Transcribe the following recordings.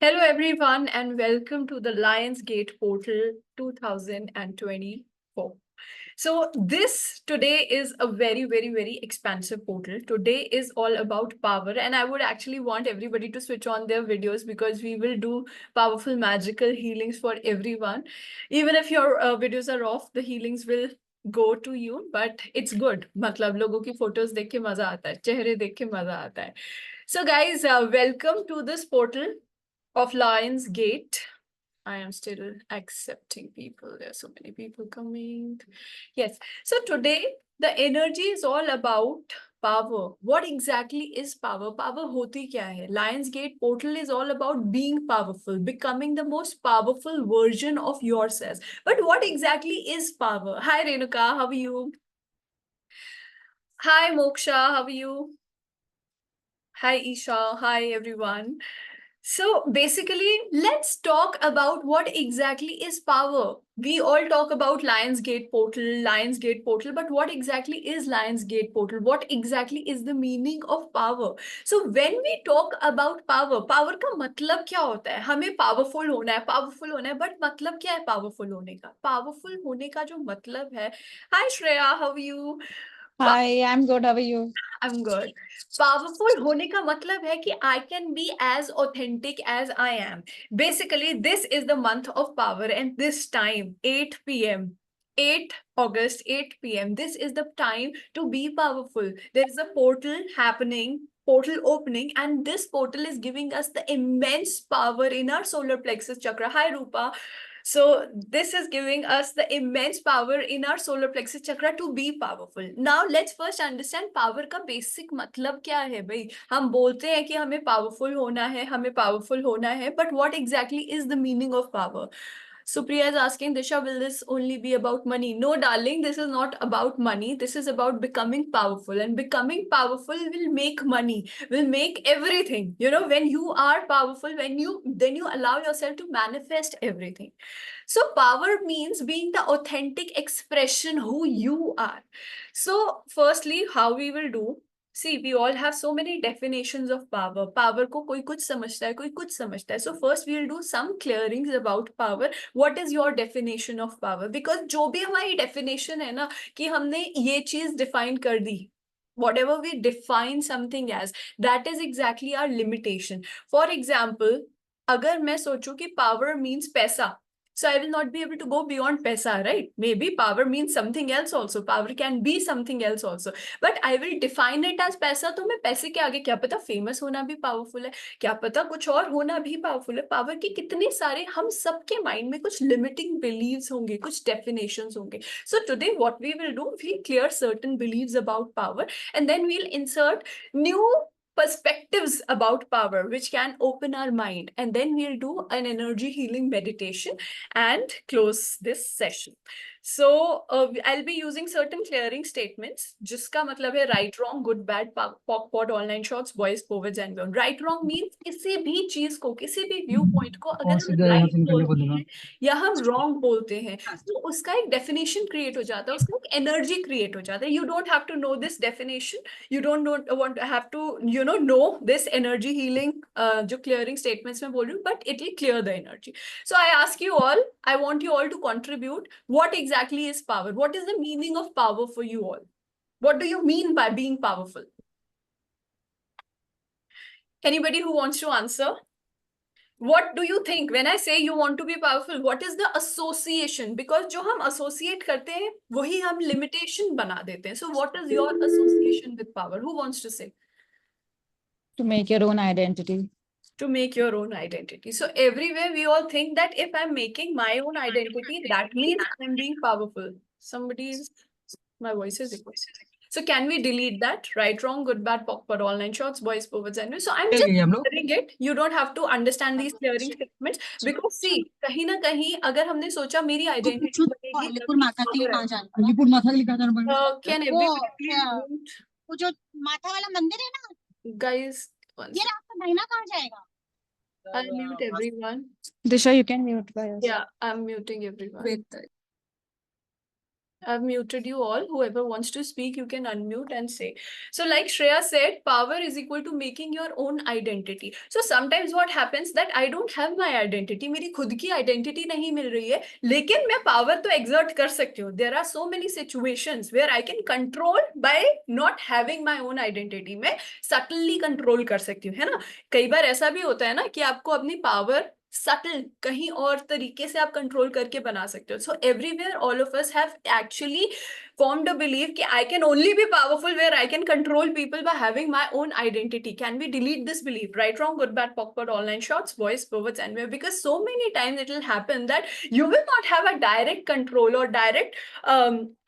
Hello, everyone, and welcome to the Lionsgate Portal 2024. So, this today is a very, very, very expansive portal. Today is all about power, and I would actually want everybody to switch on their videos because we will do powerful, magical healings for everyone. Even if your videos are off, the healings will go to you, but it's good. मतलब लोगों की photos देख के मजा आता है, चेहरे देख के मजा आता है. So, guys, welcome to this portal of Lions Gate. I am still accepting people. There are so many people coming. Yes. So today the energy is all about power. What exactly is power? Power hoti kya hai? Lions Gate portal is all about being powerful, becoming the most powerful version of yourself. But what exactly is power? Hi Renuka, how are you? Hi Moksha, how are you? Hi Isha, hi everyone. So basically, let's talk about what exactly is power. We all talk about Lions Gate portal, but what exactly is Lions Gate portal? What exactly is the meaning of power? So when we talk about power, power का मतलब क्या होता है? हमें powerful होना है, but मतलब क्या है powerful होने का? Powerful होने का जो मतलब है, Hi Shreya, how are you? Hi, I'm good. How are you? I'm good. Powerful होने का मतलब है कि I can be as authentic as I am. Basically, this is the month of power, and this time, 8 p.m. 8 August, 8 p.m. This is the time to be powerful. There is a portal opening, and this portal is giving us the immense power in our solar plexus chakra. Hi, Rupa. So this is giving us the immense power in our solar plexus chakra to be powerful. Now let's first understand power का basic मतलब क्या है भाई. हम बोलते हैं कि हमें powerful होना है, but what exactly is the meaning of power? Supriya is asking, Disha, will this only be about money? No, darling, this is not about money. This is about becoming powerful, and becoming powerful will make money, will make everything. You know, when you are powerful, then you allow yourself to manifest everything. So power means being the authentic expression who you are. So firstly, how we will do, see, we all have so many definitions of power. Power को कोई कुछ समझता है, कोई कुछ समझता है. So first we'll do some clearings about power. What is your definition of power? Because जो भी हमारी definition है ना, कि हमने ये चीज define कर दी, whatever we define something as, that is exactly our limitation. For example, अगर मैं सोचूं कि power means पैसा, so I will not be able to go beyond paisa, right? Maybe power means something else also. Power can be something else also. But I will define it as paisa. तो मैं पैसे के आगे क्या पता famous होना भी powerful है, क्या पता कुछ और होना भी powerful है. Power के कितने सारे, हम सबके mind में कुछ limiting beliefs होंगे, कुछ definitions होंगे. So today what we will do, we'll clear certain beliefs about power, and then we'll insert new perspectives about power which can open our mind, and then we'll do an energy healing meditation and close this session. So I'll be using certain clearing statements जिसका मतलब है right, wrong, good, bad, POC, POD, online shots, boys, poets and beyond. Right, wrong means किसी भी चीज को, किसी भी view point को अगर हम right बोलते हैं या हम wrong बोलते हैं, तो उसका एक definition create हो जाता है, उसका एक energy create हो जाता है. You don't have to know this definition, you don't want to have to know this energy healing जो clearing statements में बोल रही हूँ, but it will clear the energy. So I ask you all, I want you all to contribute. What exactly is power? What is the meaning of power for you all? What do you mean by being powerful? Anybody who wants to answer? What do you think when I say you want to be powerful? What is the association? Because जो हम associate करते हैं वही हम limitation बना देते हैं. So what is your association with power? Who wants to say? To make your own identity. To make your own identity. So everywhere we all think that if I'm making my own identity, that means I'm being powerful. My voice is echoing. So can we delete that? Right, wrong, good, bad, POC, POD, online shots, boys, poets, and so I'm just clearing it. You don't have to understand these clearing statements because see, कहीं ना कहीं अगर हमने सोचा मेरी identity बनेगी, अलीपुर माता के लिए कहाँ जाना? अलीपुर माता के लिए कहाँ जाना पड़ेगा? can everybody please mute? वो जो माता वाला मंदिर है ना, Guys, ये रास्ता दाहिना कहाँ जाएगा? I'll mute everyone. Disha, you can mute by yourself. Yeah, I'm muting everyone. Wait. I've muted you all. Whoever wants to speak, you can unmute and say. So, like Shreya said, power is equal to making your own identity. So, sometimes what happens that I don't have my identity. मेरी खुद की identity नहीं मिल रही है, लेकिन मैं power तो exert कर सकती हूँ. There are so many situations where I can control by not having my own identity. मैं subtly control कर सकती हूँ, है ना? कई बार ऐसा भी होता है ना कि आपको अपनी power सटल कहीं और तरीके से आप कंट्रोल करके बना सकते हो. सो everywhere all of us have actually formed a belief कि I can only be powerful where I can control people by having my own identity. Can we delete this belief? Right, wrong, good, bad, POC, online shots, voice, perverts, and because so many times it will happen that you will not have a direct control or direct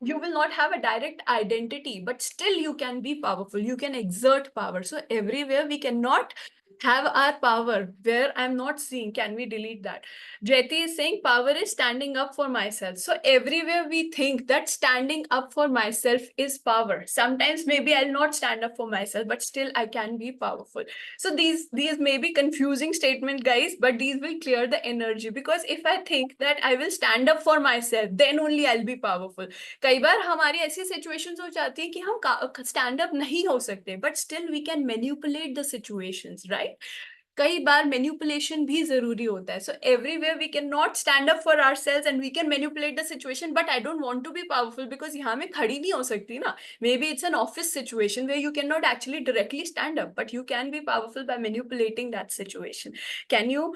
you will not have a direct identity, but still you can be powerful. You can exert power. So everywhere we cannot have our power where I'm not seeing. Can we delete that? Jyoti is saying power is standing up for myself. So everywhere we think that standing up for myself is power. Sometimes maybe I'll not stand up for myself, but still I can be powerful. So these may be confusing statement, guys, but these will clear the energy, because if I think that I will stand up for myself, then only I'll be powerful. कई बार हमारी ऐसी situations हो जाती है कि हम stand up नहीं हो सकते, but still we can manipulate the situations, right? कई बार मैनिपुलेशन भी जरूरी होता है. So everywhere we can not stand up for ourselves and we can manipulate the situation, but I don't want to be powerful because यहाँ मैं खड़ी नहीं हो सकती ना. Maybe it's an office situation where you can not actually directly stand up, but you can be powerful by manipulating that situation. Can you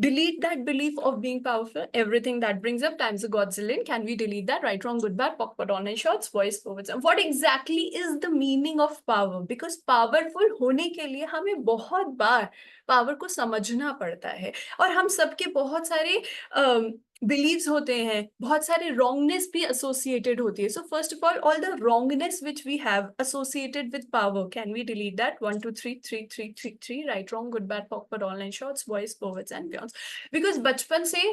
delete that belief of being powerful? Everything that brings up times a godzillion. Can we delete that? Right, wrong, good, bad, POC, online shots, voice, forwards. What exactly is the meaning of power? Because powerful होने के लिए हमें बहुत बार power को समझना पड़ता है, और हम सबके बहुत सारे बिलीव्स होते हैं, बहुत सारे रॉन्गनेस भी एसोसिएटेड होती है. So first of all the wrongness which we have associated with power, can we delete that? 1 2 3 3 3 3 3, right, wrong, good, bad, pock, पर online shorts, voice, forwards and beyonds. Because बचपन से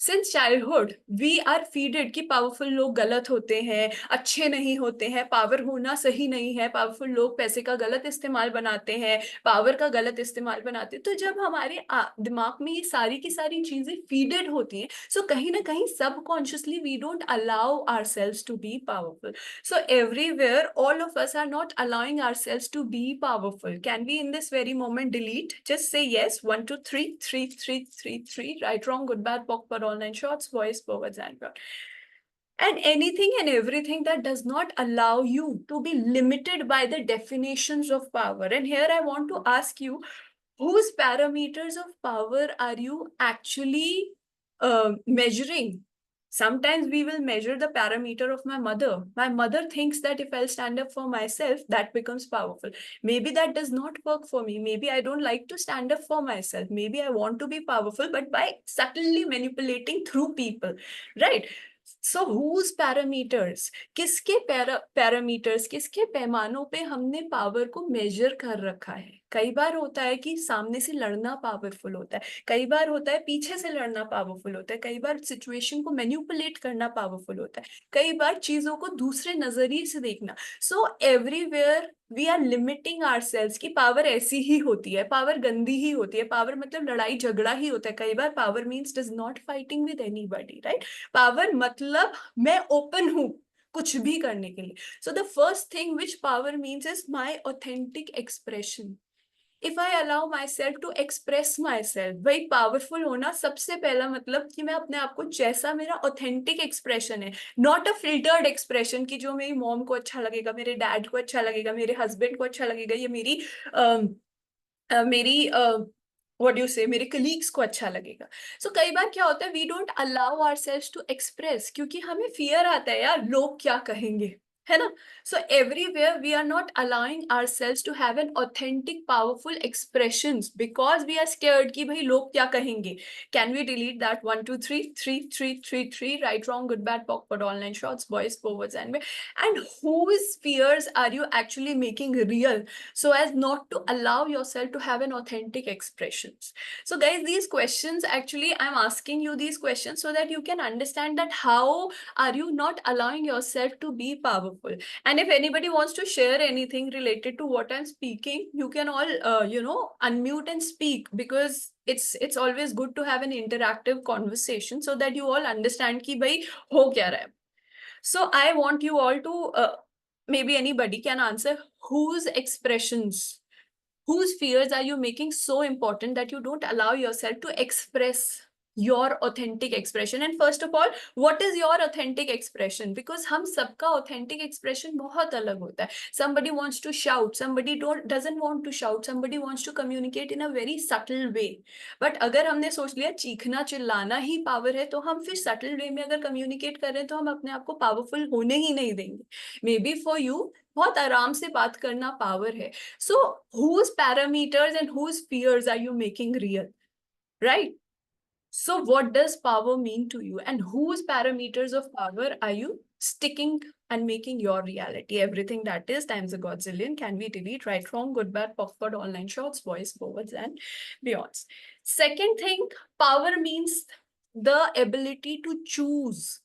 since childhood we are feeded कि powerful लोग गलत होते हैं, अच्छे नहीं होते हैं, पावर होना सही नहीं है, पावरफुल लोग पैसे का गलत इस्तेमाल बनाते हैं, पावर का गलत इस्तेमाल बनाते हैं. तो जब हमारे दिमाग में ये सारी की सारी चीजें फीडेड होती हैं, सो कहीं ना कहीं subconsciously we don't allow ourselves to be powerful. So everywhere, all of us are not allowing ourselves to be powerful. Can we in this very moment delete? Just say yes. 1 2 3 3 3 3 3. Right, wrong, good, bad, POC, per online shots, voice, forwards, and beyond. And anything and everything that does not allow you to be limited by the definitions of power. And here I want to ask you, whose parameters of power are you actually measuring? Sometimes we will measure the parameter of my mother. My mother thinks that if I'll stand up for myself, that becomes powerful. Maybe that does not work for me. Maybe I don't like to stand up for myself. Maybe I want to be powerful, but by subtly manipulating through people, right? So whose parameters, किसके parameters, किसके पैमानों पे हमने power को major कर रखा है? कई बार होता है कि सामने से लड़ना पावरफुल होता है, कई बार होता है पीछे से लड़ना पावरफुल होता है, कई बार सिचुएशन को मैनिपुलेट करना पावरफुल होता है, कई बार चीजों को दूसरे नजरिए से देखना. So everywhere we are limiting ourselves कि पावर ऐसी ही होती है, पावर गंदी ही होती है, पावर मतलब लड़ाई झगड़ा ही होता है. कई बार power means does not fighting with anybody, right? Power मतलब मैं ओपन हूं कुछ भी करने के लिए. So the first thing which power means is my authentic expression. If I allow myself to express myself, भाई पावरफुल होना सबसे पहला मतलब कि मैं अपने आप को जैसा मेरा ऑथेंटिक एक्सप्रेशन है, नॉट अ फिल्टर्ड एक्सप्रेशन की जो मेरी मॉम को अच्छा लगेगा, मेरे डैड को अच्छा लगेगा, मेरे हस्बैंड को अच्छा लगेगा, या मेरी व्हाट डू यू से मेरे कलीग्स को अच्छा लगेगा. सो कई बार क्या होता है, we don't allow ourselves to express, क्योंकि हमें फियर आता है यार लोग क्या कहेंगे, है ना? So everywhere we are not allowing ourselves to have an authentic, powerful expressions because we are scared कि भाई लोग क्या कहेंगे. Can we delete that? 1 2 3 3 3 3 3, right, wrong, good, bad, POC, पर online shots, voice, forwards, and whose fears are you actually making real so as not to allow yourself to have an authentic expressions? So guys, these questions actually I'm asking you these questions so that you can understand that how are you not allowing yourself to be powerful. And if anybody wants to share anything related to what I'm speaking, you can all unmute and speak, because it's always good to have an interactive conversation so that you all understand कि भाई हो क्या रहा है. So I want you all to, maybe anybody can answer, whose expressions, whose fears are you making so important that you don't allow yourself to express your authentic expression? And first of all, what is your authentic expression? Because हम सबका authentic expression बहुत अलग होता है. Somebody wants to shout, somebody doesn't want to shout, somebody wants to communicate in a very subtle way. But अगर हमने सोच लिया चीखना चिल्लाना ही पावर है, तो हम फिर subtle way में अगर communicate कर रहे हैं, तो हम अपने आप को powerful होने ही नहीं देंगे. Maybe for you, बहुत आराम से बात करना power है. So whose parameters and whose fears are you making real, right? So what does power mean to you, and whose parameters of power are you sticking and making your reality? Everything that is times a godzillion. Can we delete right, wrong, good, bad, awkward, online shorts, voice forwards, and beyonds? Second thing, power means the ability to choose.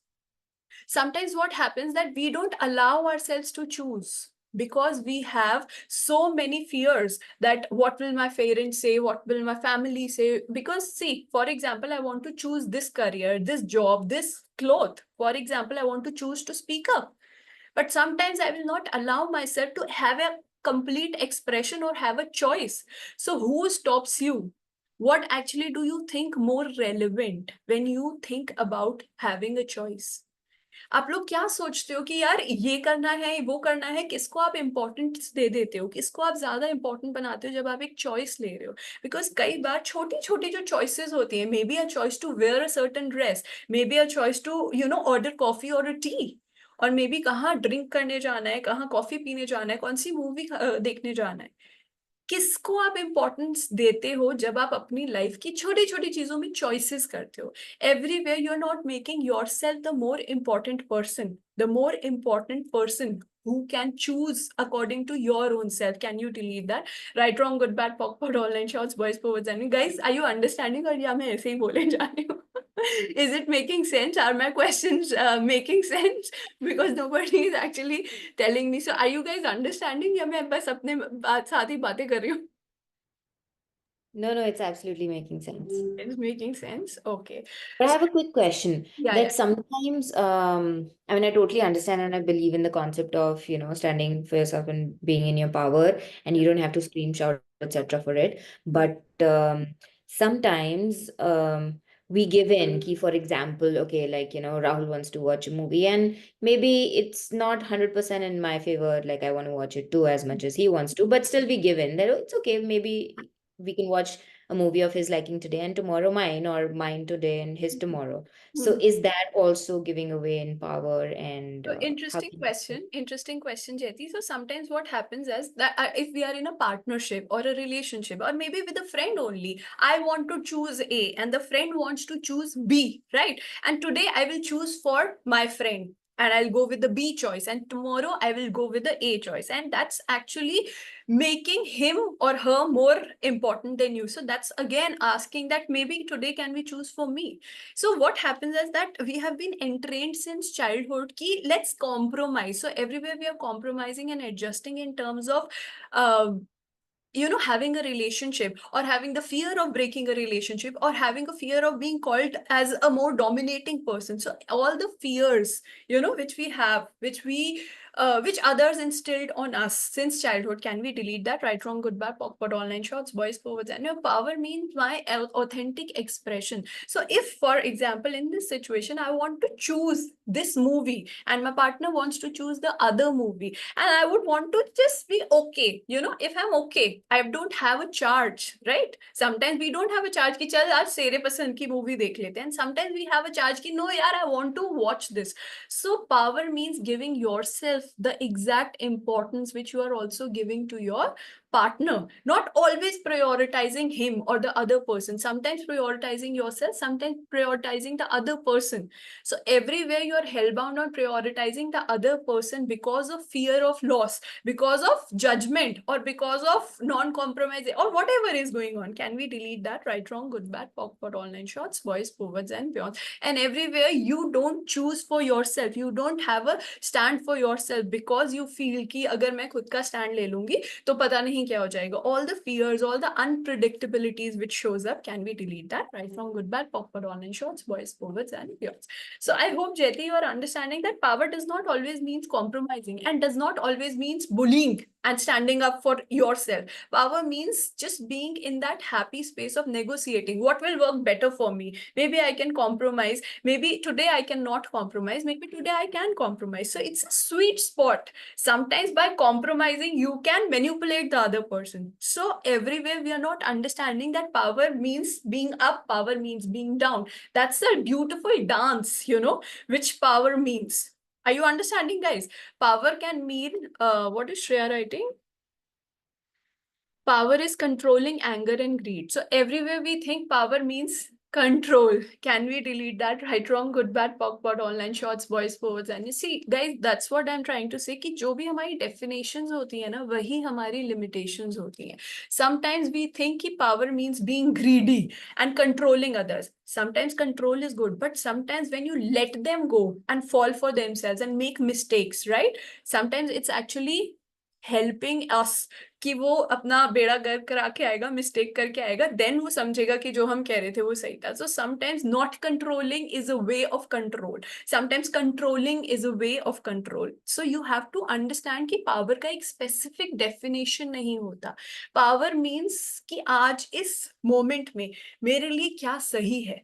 Sometimes what happens that we don't allow ourselves to choose because we have so many fears that what will my parents say, what will my family say? Because see, for example, I want to choose this career, this job, this cloth. For example, I want to choose to speak up. But sometimes I will not allow myself to have a complete expression or have a choice. So who stops you? What actually do you think more relevant when you think about having a choice? आप लोग क्या सोचते हो कि यार ये करना है, वो करना है, किसको आप इम्पोर्टेंस दे देते हो, किसको आप ज्यादा इम्पोर्टेंट बनाते हो जब आप एक चॉइस ले रहे हो? बिकॉज कई बार छोटी छोटी जो चॉइसेस होती है, maybe a choice to wear a certain dress, maybe a choice to order coffee और अ टी, और मे बी कहाँ ड्रिंक करने जाना है, कहाँ कॉफी पीने जाना है, कौन सी मूवी देखने जाना है, किसको आप इम्पोर्टेंस देते हो जब आप अपनी लाइफ की छोटी छोटी चीजों में चॉइसेस करते हो? Everywhere you are not making yourself the more important person, the more important person who can choose according to your own self. Can you delete that? Right, wrong, good, bad, POC, POD, online shorts, boys, forwards, and guys, are you understanding? और या मैं ऐसे ही बोले जा रही हूँ? Is it making sense? Are my questions making sense? Because nobody is actually telling me. So are you guys understanding, या मैं बस अपने साथ ही बातें कर रही हूँ? No, it's absolutely making sense. It's making sense. Okay. But I have a quick question Yeah, that yeah. sometimes, I mean, I totally understand and I believe in the concept of, standing for yourself and being in your power, and you don't have to scream, shout, etc. for it. But sometimes we give in, key, for example, okay, like, Rahul wants to watch a movie and maybe it's not 100% in my favor, like I want to watch it too as much as he wants to, but still we give in that, oh, it's okay, maybe we can watch a movie of his liking today and tomorrow mine, or mine today and his tomorrow. So Mhm. is that also giving away in power? And So how interesting can question. Interesting question, Jyoti. So sometimes what happens is that if we are in a partnership or a relationship, or maybe with a friend only, I want to choose A and the friend wants to choose B, right? And today I will choose for my friend and I'll go with the B choice, and tomorrow I will go with the A choice. And that's actually making him or her more important than you. So that's again asking that maybe today can we choose for me? So what happens is that we have been entrained since childhood ki let's compromise. So everywhere we are compromising and adjusting in terms of having a relationship, or having the fear of breaking a relationship, or having a fear of being called as a more dominating person. So all the fears, which we have, which others instilled on us since childhood, can we delete that? Right, wrong, good, bad, POC, POD, online shorts, boys, forwards, and your power means my authentic expression. So if, for example, in this situation, I want to choose this movie and my partner wants to choose the other movie, and I would want to just be okay, if I'm okay, I don't have a charge, right? Sometimes we don't have a charge ki chal aaj तेरे pasand ki movie dekh lete, and sometimes we have a charge ki no yaar, I want to watch this. So power means giving yourself the exact importance which you are also giving to your partner, not always prioritizing him or the other person, sometimes prioritizing yourself, sometimes prioritizing the other person. So everywhere you are hellbound on prioritizing the other person because of fear of loss, because of judgment, or because of non-compromise, or whatever is going on. Can we delete that? Right, wrong, good, bad, POC, POD, online shorts, boys, forwards, and beyond. And everywhere you don't choose for yourself, you don't have a stand for yourself, because you feel कि अगर मैं खुद का stand ले लूंगी तो पता नहीं नहीं क्या हो जाएगा, all the fears, all the unpredictabilities which shows up, can we delete that? Right from good, bad, awkward, online shorts, boys, forwards, and yours. So I hope, Jyoti, you are understanding that power does not always means compromising and does not always means bullying and standing up for yourself. Power means just being in that happy space of negotiating. What will work better for me? Maybe I can compromise. Maybe today I cannot compromise. Maybe today I can compromise. So it's a sweet spot. Sometimes by compromising, you can manipulate the other person. So everywhere we are not understanding that power means being up, power means being down. That's a beautiful dance, which power means. Are you understanding, guys? Power can mean, what is Shreya writing? Power is controlling anger and greed. So everywhere we think power means control. Can we delete that? Right, wrong, good, bad, POC, POD, online shorts, voice forwards. And you see, guys, that's what I'm trying to say, कि जो भी हमारी definitions होती है ना, वही हमारी limitations होती हैं. Sometimes we think कि power means being greedy and controlling others. Sometimes control is good, but sometimes when you let them go and fall for themselves and make mistakes, right? Sometimes it's actually helping us कि वो अपना बेड़ा गर्क करा के आएगा, mistake करके आएगा, देन वो समझेगा कि जो हम कह रहे थे वो सही था. So sometimes not controlling is a way of control, sometimes controlling is a way of control. So you have to understand कि पावर का एक स्पेसिफिक डेफिनेशन नहीं होता. पावर मीन्स कि आज इस मोमेंट में मेरे लिए क्या सही है.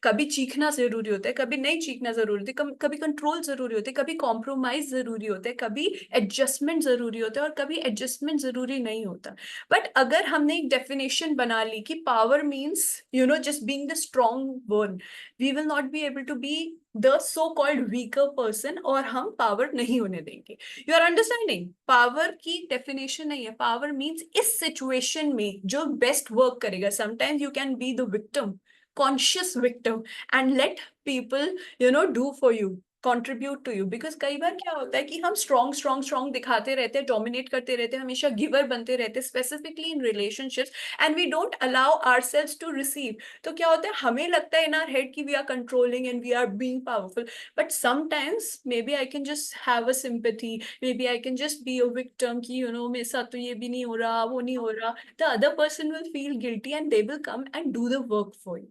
कभी चीखना जरूरी होता है, कभी नहीं चीखना जरूरी होता है, कभी कंट्रोल जरूरी होता है, कभी कॉम्प्रोमाइज जरूरी होता है, कभी एडजस्टमेंट जरूरी होता है और कभी एडजस्टमेंट जरूरी नहीं होता. बट अगर हमने एक डेफिनेशन बना ली कि power means just being the strong one, we will not be able to be the so called weaker person, और हम पावर नहीं होने देंगे. You are understanding? पावर की डेफिनेशन नहीं है. पावर मीन्स इस सिचुएशन में जो बेस्ट वर्क करेगा. Sometimes you can be the victim, conscious victim, and let people do for you, contribute to you. Because कई बार क्या होता है कि हम strong दिखाते रहते हैं, dominate करते रहते हैं, हमेशा giver बनते रहते हैं, specifically in relationships, and we don't allow ourselves to receive. तो क्या होता है, हमें लगता है in our head कि we are controlling and we are being powerful, but sometimes maybe I can just have a sympathy, maybe I can just be a victim कि मेरे साथ तो ये भी नहीं हो रहा, वो नहीं हो रहा. The other person will feel guilty and they will come and do the work for you.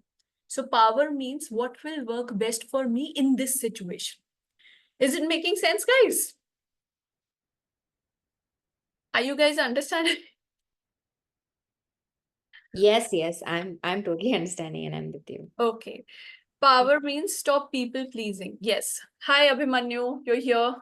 So power means what will work best for me in this situation. Is it making sense, guys? Are you guys understanding? Yes, I'm totally understanding and I'm with you. Okay. Power means stop people pleasing. Yes. Hi, Abhimanyu. You're here.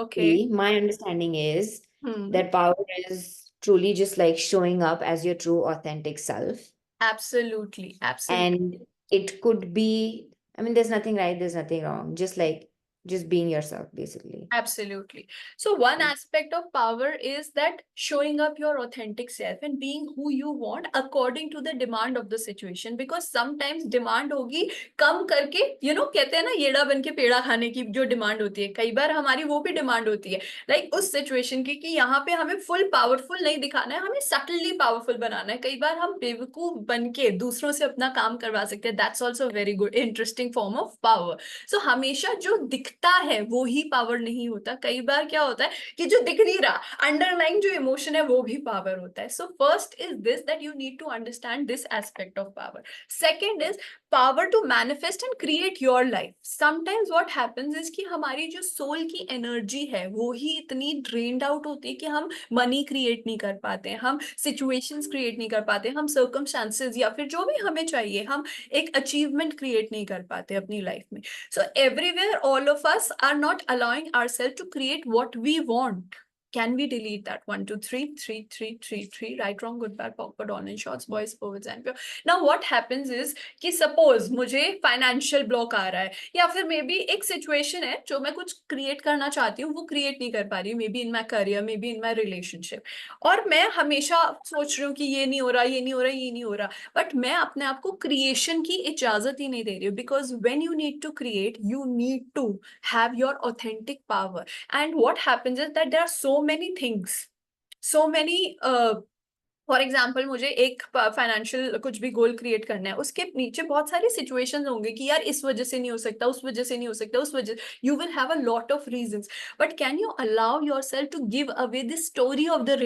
Okay. My understanding is Hmm. that power is truly just like showing up as your true authentic self. Absolutely. Absolutely. And it could be, I mean, there's nothing right, there's nothing wrong. Just being yourself, basically. Absolutely. So one aspect of power is that showing up your authentic self and being who you want according to the demand of the situation. Because sometimes demand होगी कम करके, कहते हैं ना येड़ा बन के पेड़ा खाने की जो डिमांड होती है, कई बार हमारी वो भी डिमांड होती है लाइक उस सिचुएशन की कि यहाँ पे हमें फुल पावरफुल नहीं दिखाना है, हमें सटली पावरफुल बनाना है. कई बार हम बेवकूफ बन के दूसरों से अपना काम करवा सकते हैं. That's also very good interesting form of power. So हमेशा जो दिखता है वो ही पावर नहीं होता. कई बार क्या होता है कि जो दिख नहीं रहा, अंडरलाइन जो इमोशन है वो भी पावर होता है. So first is this that you need to understand this aspect of power. Second is power to manifest and create your life. Sometimes what happens is कि हमारी जो सोल की एनर्जी है वो ही इतनी ड्रेन्ड आउट होती है कि हम मनी क्रिएट नहीं कर पाते, हम सिचुएशंस क्रिएट नहीं कर पाते, हम सर्कमस्टांसेस या फिर जो भी हमें चाहिए हम एक अचीवमेंट क्रिएट नहीं कर पाते अपनी लाइफ में. So everywhere all of us are not allowing ourselves to create what we want. Can we delete that? 1, 2, 3, 3, 3, 3, 3, right, wrong, good, bad, awkward, online shorts, boys, forwards, and pure. Now what happens is कि suppose मुझे financial block आ रहा है या फिर may be एक situation है जो मैं कुछ create करना चाहती हूँ वो create नहीं कर पा रही हूँ, may be in my career, may be in my relationship, और मैं हमेशा सोच रही हूँ कि ये नहीं हो रहा, ये नहीं हो रहा, ये नहीं हो रहा, बट मैं अपने आप को creation की इजाजत ही नहीं दे रही हूँ. Because when you need to create, you need to have your authentic power. And what happens is that there are so many things, so many for example मुझे एक फाइनेंशियल कुछ भी गोल क्रिएट करना है, उसके नीचे बहुत सारी सिचुएशंस होंगे कि यार इस वजह से नहीं हो सकता, उस वजह से नहीं हो सकता, उस वजह, you will have a lot of reasons, but can you allow yourself to give away the story of the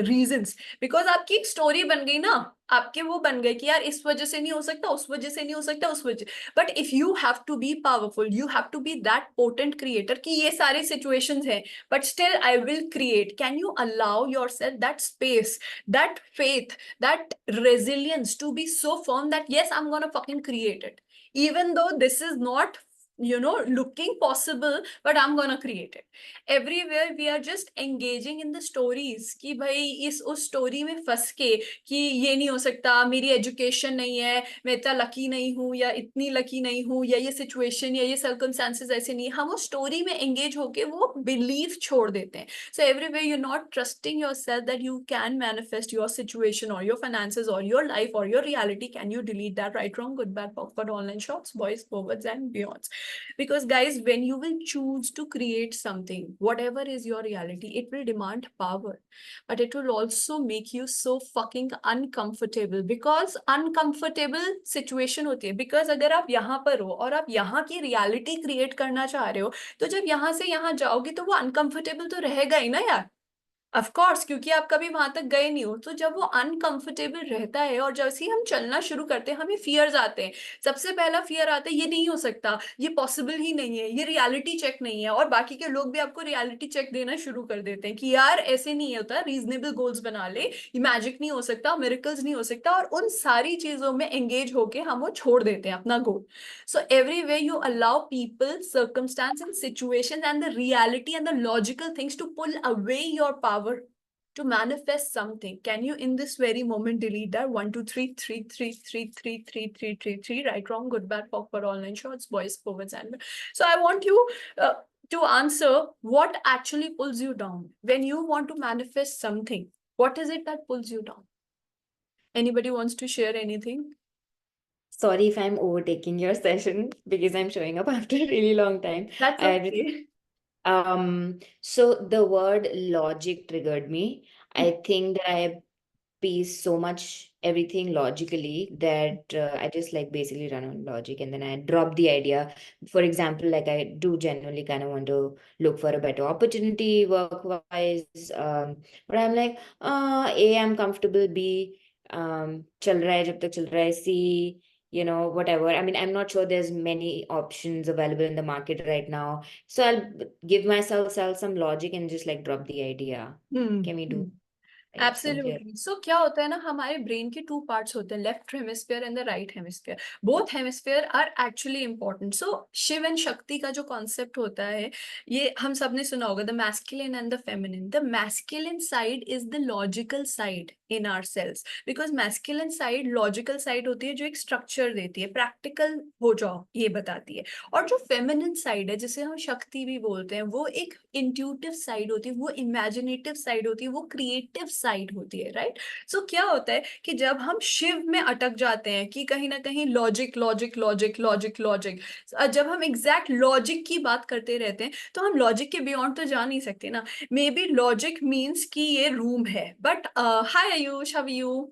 reasons, because आपकी एक स्टोरी बन गई ना, आपके वो बन गए कि यार इस वजह से नहीं हो सकता, उस वजह से नहीं हो सकता, उस वजह, but if you have to be powerful, you have to be that potent creator कि ये सारी सिचुएशंस हैं but still I will create. Can you allow yourself that space, that faith, that resilience to be so firm that yes, I'm gonna fucking create it, even though this is not, you know, looking possible, but I'm gonna create it. Everywhere we are just engaging in the stories कि भाई इस उस story में फंस के कि ये नहीं हो सकता, मेरी एजुकेशन नहीं है, मैं इतना लकी नहीं हूँ या इतनी लकी नहीं हूँ, या ये सिचुएशन या ये सर्कमस्टांसेस ऐसे नहीं है, हम उस स्टोरी में एंगेज होके वो बिलीफ छोड़ देते हैं. So everywhere you're not trusting yourself that you can manifest your situation or your finances or your life or your reality. Can you delete that right, wrong, good, bad, awkward, online shorts, boys, forwards, and beyonds? Because guys, when you will choose to create something, whatever is your reality, it will demand power, but it will also make you so fucking uncomfortable, because uncomfortable situation होती है. Because अगर आप यहाँ पर हो और आप यहाँ की reality create करना चाह रहे हो, तो जब यहाँ से यहाँ जाओगे तो वो अनकंफर्टेबल तो रहेगा ही ना यार. ऑफ कोर्स, क्योंकि आप कभी वहां तक गए नहीं हो, तो जब वो अनकंफर्टेबल रहता है और जैसे ही हम चलना शुरू करते हैं हमें फियर्स आते हैं. सबसे पहला फियर आता है ये नहीं हो सकता, ये पॉसिबल ही नहीं है, ये रियलिटी चेक नहीं है, और बाकी के लोग भी आपको रियलिटी चेक देना शुरू कर देते हैं कि यार ऐसे नहीं होता, रीजनेबल गोल्स बना ले, ये मैजिक नहीं हो सकता, मिरेकल्स नहीं हो सकता, और उन सारी चीजों में एंगेज होके हम वो छोड़ देते हैं अपना गोल. So everywhere you allow people, circumstance and situations and the reality and the logical things to pull away your power to manifest something. Can you in this very moment delete that 1 2 3 3 3 3 3 3 3 3 3 right, wrong, good, bad, awkward, online shorts, boys, forwards, and so I want you to answer what actually pulls you down when you want to manifest something. What is it that pulls you down? Anybody wants to share anything? Sorry if I'm overtaking your session because I'm showing up after a really long time. That's I okay. So the word logic triggered me. I think that I piece so much everything logically that I just like basically run on logic and then I drop the idea. For example, like I do genuinely kind of want to look for a better opportunity work-wise. But I'm like, A, I'm comfortable, B, chal raha hai jab tak chal raha hai, C, you know, whatever. I mean, I'm not sure there's many options available in the market right now. So I'll give myself some logic and just like drop the idea. Can we do? Like, so here. Absolutely. So क्या होता है ना, हमारे brain के to parts होते हैं, left hemisphere and the right hemisphere. Both hemisphere are actually important. So Shiva and Shakti का जो कॉन्सेप्ट होता है, ये हम सब ने सुना होगा, the masculine and the feminine. The masculine side is the logical side in our cells, because masculine side logical side होती है जो एक स्ट्रक्चर देती है, प्रैक्टिकल हो जाओ ये बताती है. और जो फेमिनिन साइड है जिसे हम शक्ति भी बोलते हैं, वो एक इंट्यूटिव साइड होती है, वो इमेजिनेटिव साइड होती है, वो क्रिएटिव साइड होती है. राइट. सो क्या होता है कि जब हम शिव में अटक जाते हैं कि कहीं ना कहीं logic logic logic logic logic, जब हम एग्जैक्ट लॉजिक की बात करते रहते हैं तो हम लॉजिक के बियॉन्ड तो जा नहीं सकते ना. मे बी लॉजिक मीन्स कि ये रूम है, but hi Ayush, how are you?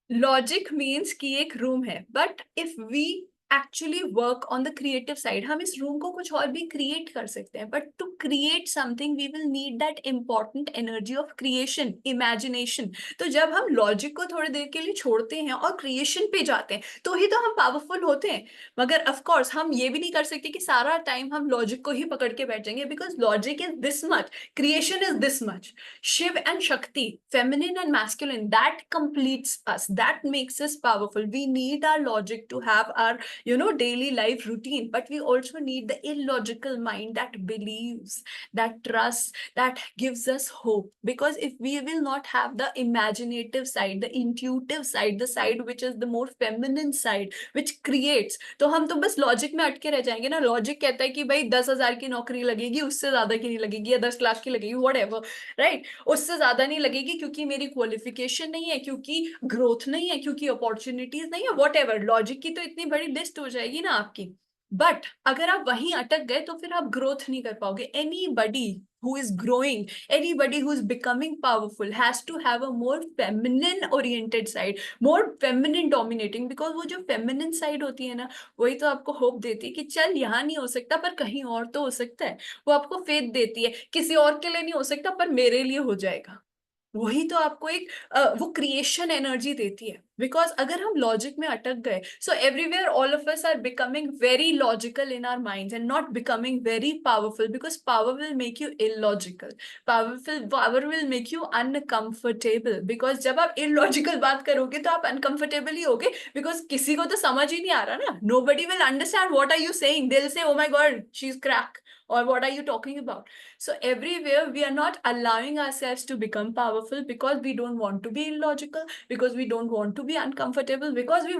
Logic means कि एक रूम है, but if we actually work on the creative side, हम इस रूम को कुछ और भी क्रिएट कर सकते हैं. But to create something we will need that important energy of creation, imagination. तो जब हम लॉजिक को थोड़ी देर के लिए छोड़ते हैं और क्रिएशन पे जाते हैं तो ही तो हम पावरफुल होते हैं. मगर ऑफ कोर्स हम ये भी नहीं कर सकते कि सारा टाइम हम लॉजिक को ही पकड़ के बैठ जाएंगे, because logic is this much, creation is this much. Shiva and Shakti, feminine and masculine, that completes us, that makes us powerful. We need our logic to have our, you know, daily life routine, but we also need the illogical mind that believes, that trusts, that gives us hope. Because if we will not have the imaginative side, the intuitive side, the side which is the more feminine side which creates, तो हम तो बस logic में अटके रह जाएंगे ना. Logic कहता है कि भाई 10,000 की नौकरी लगेगी, उससे ज्यादा की नहीं लगेगी, या 10 लाख की लगेगी, whatever, राइट. उससे ज्यादा नहीं लगेगी क्योंकि मेरी क्वालिफिकेशन नहीं है, क्योंकि ग्रोथ नहीं है, क्योंकि अपॉर्चुनिटीज नहीं है, व्हाटएवर. लॉजिक की तो इतनी बड़ी लिस्ट हो जाएगी ना आपकी. बट अगर आप वहीं अटक गए तो फिर आप ग्रोथ नहीं कर पाओगे. Anybody who is growing, anybody who is becoming powerful has to have a more feminine oriented side, more feminine dominating, because वो जो feminine side होती है ना, वही तो आपको hope देती है कि चल यहाँ नहीं हो सकता पर कहीं और तो हो सकता है। वो आपको faith देती है, किसी और के लिए नहीं हो सकता पर मेरे लिए हो जाएगा। वही तो आपको एक वो क्रिएशन एनर्जी देती है। बिकॉज अगर हम लॉजिक में अटक गए, so everywhere all of us are becoming very logical in our minds and not becoming very powerful, because power will make you illogical, power will make you uncomfortable. Because जब आप illogical बात करोगे तो आप uncomfortable ही होगे, because किसी को तो समझ ही नहीं आ रहा ना, nobody will understand what are you saying, they will say oh my god she is crack, or what are you talking about? So everywhere we are not allowing ourselves to become powerful because we don't want to be illogical, because we don't want to be uncomfortable, because we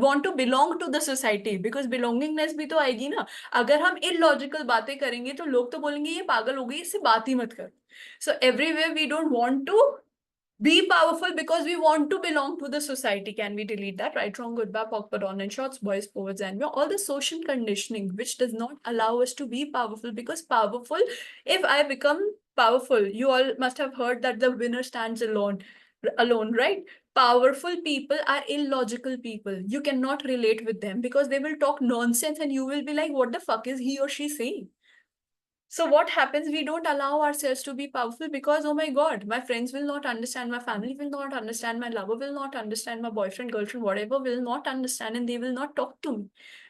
want to belong to the society, because belongingness भी तो आएगी ना। अगर हम illogical बातें करेंगे तो लोग तो बोलेंगे ये पागल हो गई, इससे बात ही मत कर। So everywhere we don't want to be powerful because we want to belong to the society. Can we delete that? Right, wrong, good, bad, POC, POD, on and shots, boys, forwards, and all the social conditioning which does not allow us to be powerful. Because powerful, if I become powerful, you all must have heard that the winner stands alone, right? Powerful people are illogical people. You cannot relate with them because they will talk nonsense and you will be like, what the fuck is he or she saying? So what happens? We don't allow ourselves to be powerful because, oh my God, my friends will not understand, my family will not understand, my lover will not understand, my boyfriend, girlfriend, whatever will not understand, and they will not talk to me.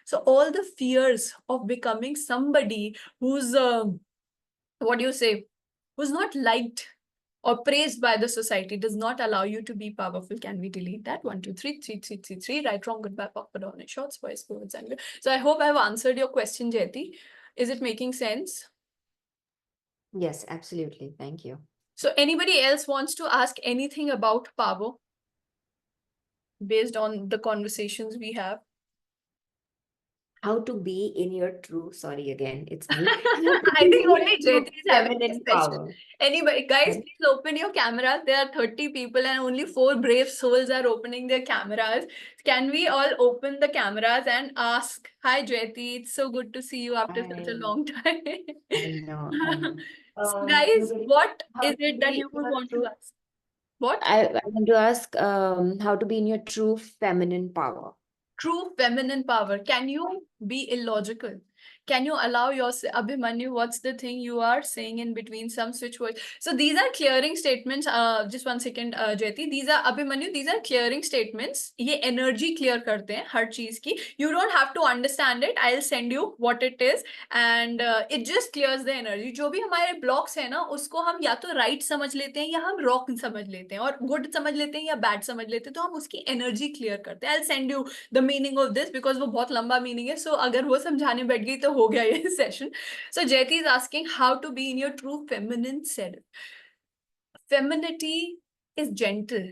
So all the fears of becoming somebody who's, what do you say, who's not liked or praised by the society does not allow you to be powerful. Can we delete that? 1, 2, 3, 3, 3, 3, 3, right, wrong, good, bad, POC, POD, on, shorts, voice, words, and so I hope I've answered your question, Jyoti. Is it making sense? Yes, absolutely. Thank you. So anybody else wants to ask anything about power based on the conversations we have? How to be in your true, sorry again, it's me. I think only Jyoti is having this Feminine session. power. Anybody, guys, Yes. please open your cameras. There are 30 people and only 4 brave souls are opening their cameras. Can we all open the cameras and ask, hi Jyoti, it's so good to see you after such a Hi. long time. I know. So guys, what How is to it that be you would your want to true- ask? What? I want to ask how to be in your true feminine power. True feminine power. Can you be illogical? Can you allow yourself, Abhimanyu, what's the thing you are saying in between some switch words? So these are clearing statements. Just 1 second, Jyoti. These are, Abhimanyu, these are clearing statements. ये energy clear करते हैं हर चीज की. You don't have to understand it. I'll send you what it is. And it just clears the energy. जो भी हमारे blocks है ना, उसको हम या तो right समझ लेते हैं या हम wrong समझ लेते हैं, और good समझ लेते हैं या bad समझ लेते हैं, तो हम उसकी energy clear करते हैं. I'll send you the meaning of this because वो बहुत लंबा meaning है. So अगर वो समझाने बैठ गई तो हो गया ये session. So Jyoti is asking how to be in your true feminine self. Femininity is gentle,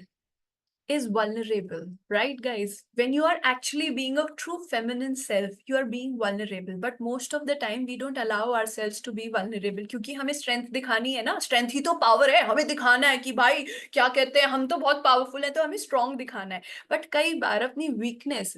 is vulnerable, right guys? When you are actually being a true feminine self, you are being vulnerable. But most of the time we don't allow ourselves to be vulnerable क्योंकि हमें strength दिखानी है ना. Strength ही तो power है. हमें दिखाना है कि भाई क्या कहते हैं, हम तो बहुत powerful हैं, तो हमें strong दिखाना है. But कई बार अपनी weakness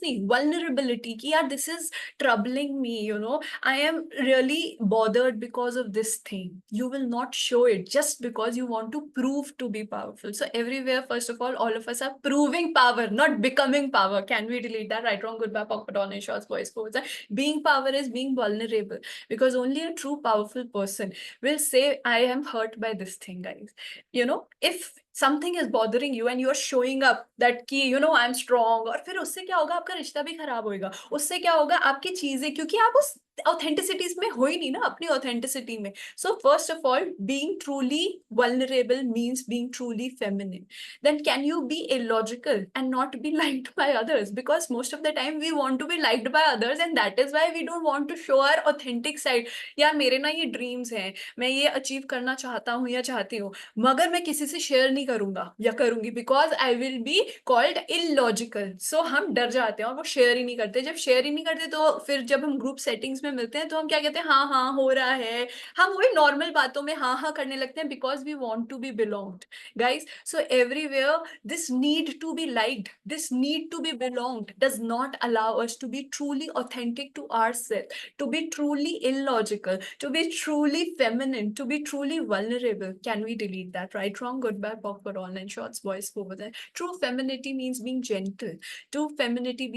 नहीं, vulnerability कि यार this is troubling me, you know, I am really bothered because of this thing. You will not show it just because you want to prove to be powerful. So everywhere, first of all of us are proving power, not becoming power. Can we delete that? Right, wrong, good, bad, POC, POD, on, shorts, boys, forwards. Being power is being vulnerable, because only a true powerful person will say, I am hurt by this thing, guys. You know, if something is bothering you and you are showing up that ki, you know, I'm strong, और फिर उससे क्या होगा, आपका रिश्ता भी खराब होएगा. उससे क्या होगा, आपकी चीजें, क्योंकि आप उस ऑथेंटिसिटीज में हो ही नहीं ना, अपनी ऑथेंटिसिटी में. सो first of all, being truly vulnerable means being truly feminine. Then can you be illogical and not be liked by others? Because most of the time we want to be liked by others, and that is why we don't want to show our authentic side. यार मेरे ना ये dreams हैं, मैं ये achieve करना चाहता हूँ या चाहती हूँ, मगर मैं किसी से शेयर नहीं नहीं करूंगा या करूंगी because I will be called illogical. So हम डर जाते हैं और वो शेयर ही नहीं करते. जब शेयर ही नहीं करते तो फिर जब हम ग्रुप सेटिंग्स में मिलते हैं तो हम क्या कहते हैं, हाँ हाँ हो रहा है. हम वही नॉर्मल बातों में हाँ हाँ करने लगते हैं because we want to be belonged. guys, so everywhere this need to be liked, this need to be belonged does not allow us to be truly authentic to ourselves, to be truly illogical, to be truly feminine, to be truly vulnerable. Can we delete that? Right, wrong, good, bad, pop, for online shots, voice over there. True femininity means being gentle. True femininity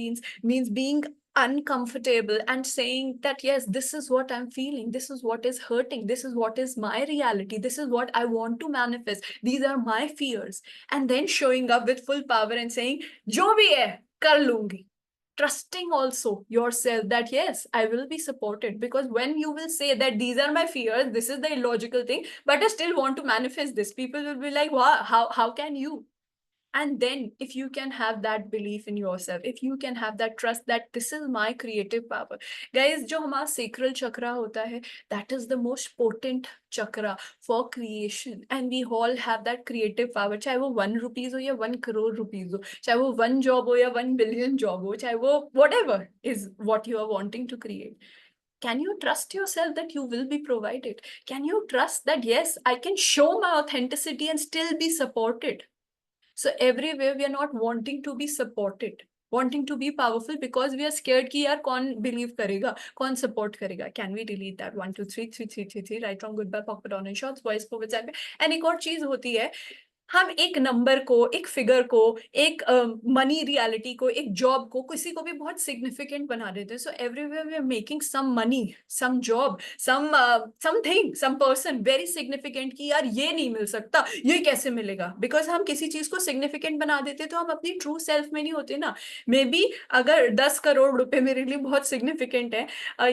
means being uncomfortable and saying that yes, this is what I'm feeling, this is what is hurting, this is what is my reality, this is what I want to manifest, these are my fears, and then showing up with full power and saying jo bhi hai kar lungi. Trusting also yourself that yes, I will be supported, because when you will say that these are my fears, this is the illogical thing, but I still want to manifest this, people will be like, wow, how can you? And then if you can have that belief in yourself, if you can have that trust that this is my creative power. Guys, जो हमारा sacral chakra होता है, that is the most potent chakra for creation, and we all have that creative power. चाहे वो 1 rupees हो या 1 crore rupees हो, चाहे वो 1 job हो या 1 billion job हो, चाहे वो whatever is what you are wanting to create. Can you trust yourself that you will be provided? Can you trust that yes, I can show my authenticity and still be supported? So everywhere we are not wanting to be supported, wanting to be powerful because we are scared कि यार कौन believe करेगा, कौन support करेगा. Can we delete that? 1 2 3 3 3 3 3 right, wrong, goodbye, pocket on and shots, voice for WhatsApp. And एक और चीज होती है, हम एक नंबर को, एक फिगर को, एक मनी रियलिटी को, एक जॉब को, किसी को भी बहुत सिग्निफिकेंट बना देते हैं. So everywhere we are making some money, some job, something, some person very significant कि यार ये नहीं मिल सकता, ये कैसे मिलेगा. बिकॉज हम किसी चीज को सिग्निफिकेंट बना देते तो हम अपनी ट्रू सेल्फ में नहीं होते ना. मे बी अगर 10 करोड़ रुपए मेरे लिए बहुत सिग्निफिकेंट है,